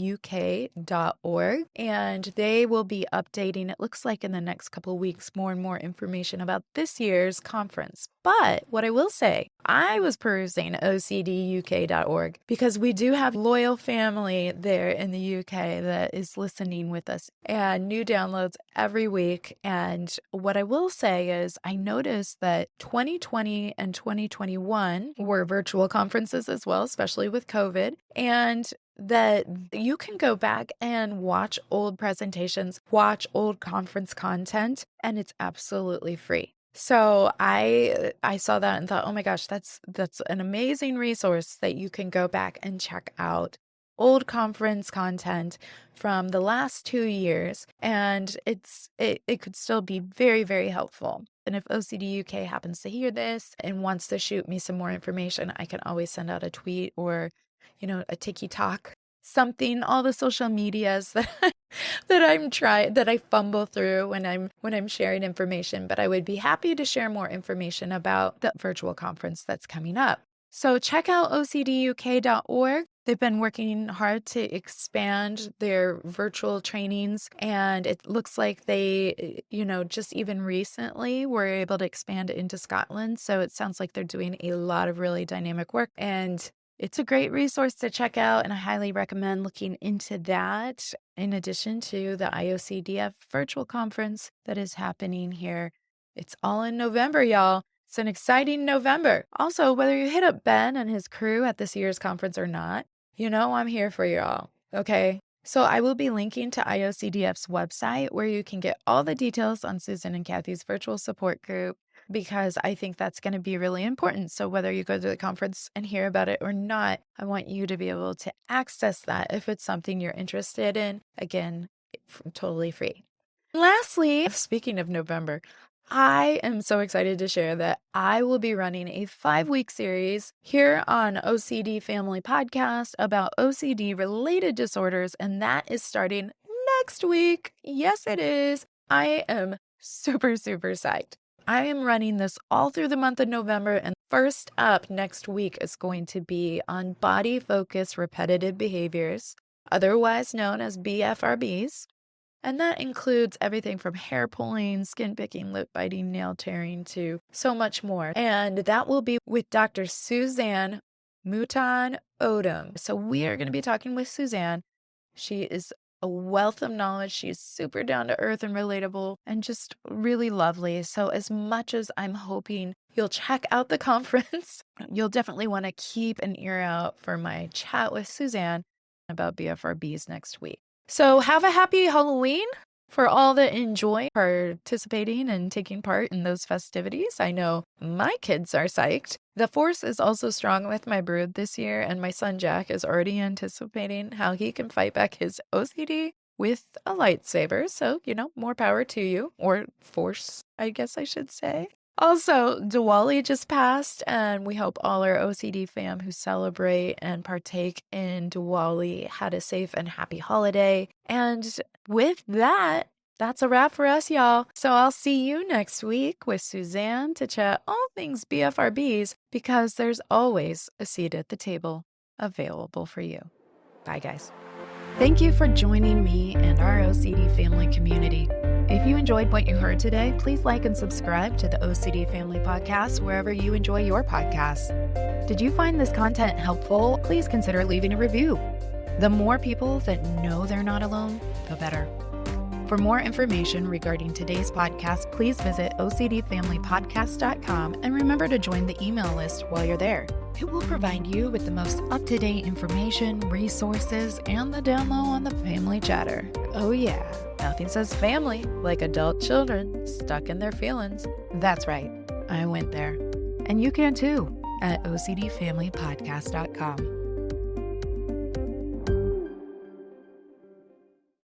and they will be updating, it looks like in the next couple of weeks, more and more information about this year's conference. But what I will say, I was perusing ocduk.org because we do have loyal family there in the UK that is listening with us and new downloads every week. And what I will say is I noticed that 2020 and 2021 were virtual conferences as well, especially with COVID. And that you can go back and watch old presentations, watch old conference content, and it's absolutely free. So I saw that and thought, "Oh my gosh, that's an amazing resource that you can go back and check out old conference content from the last 2 years, and it could still be very, very helpful." And if OCD UK happens to hear this and wants to shoot me some more information, I can always send out a tweet or, a TikTok, something, all the social medias that that I fumble through when I'm sharing information, but I would be happy to share more information about the virtual conference that's coming up. So check out ocduk.org. They've been working hard to expand their virtual trainings, and it looks like they, just even recently were able to expand it into Scotland. So it sounds like they're doing a lot of really dynamic work, and it's a great resource to check out, and I highly recommend looking into that in addition to the IOCDF virtual conference that is happening here. It's all in November, y'all. It's an exciting November. Also, whether you hit up Ben and his crew at this year's conference or not, I'm here for y'all, okay? So I will be linking to IOCDF's website where you can get all the details on Susan and Kathy's virtual support group, because I think that's going to be really important. So whether you go to the conference and hear about it or not, I want you to be able to access that if it's something you're interested in. Again, totally free. Lastly, speaking of November, I am so excited to share that I will be running a 5-week series here on OCD Family Podcast about OCD related disorders, and that is starting next week. Yes, it is. I am super, super psyched. I am running this all through the month of November, and first up next week is going to be on body focused repetitive behaviors, otherwise known as BFRBs. And that includes everything from hair pulling, skin picking, lip biting, nail tearing to so much more. And that will be with Dr. Suzanne Mouton Odom. So we are going to be talking with Suzanne. She is a wealth of knowledge. She's super down to earth and relatable and just really lovely. So as much as I'm hoping you'll check out the conference, you'll definitely want to keep an ear out for my chat with Suzanne. about BFRBs next week. So have a happy Halloween for all that enjoy participating and taking part in those festivities. I know my kids are psyched. The force is also strong with my brood this year, and my son Jack is already anticipating how he can fight back his OCD with a lightsaber. So, more power to you, or force, I guess I should say. Also, Diwali just passed, and we hope all our OCD fam who celebrate and partake in Diwali had a safe and happy holiday. And with that, that's a wrap for us, y'all. So I'll see you next week with Suzanne to chat all things BFRBs, because there's always a seat at the table available for you. Bye, guys. Thank you for joining me and our OCD family community. If you enjoyed what you heard today, please like and subscribe to the OCD Family Podcast wherever you enjoy your podcasts. Did you find this content helpful? Please consider leaving a review. The more people that know they're not alone, the better. For more information regarding today's podcast, please visit OCDFamilyPodcast.com and remember to join the email list while you're there. It will provide you with the most up-to-date information, resources, and the down low on the family chatter. Oh yeah, nothing says family like adult children stuck in their feelings. That's right, I went there. And you can too at OCDFamilyPodcast.com.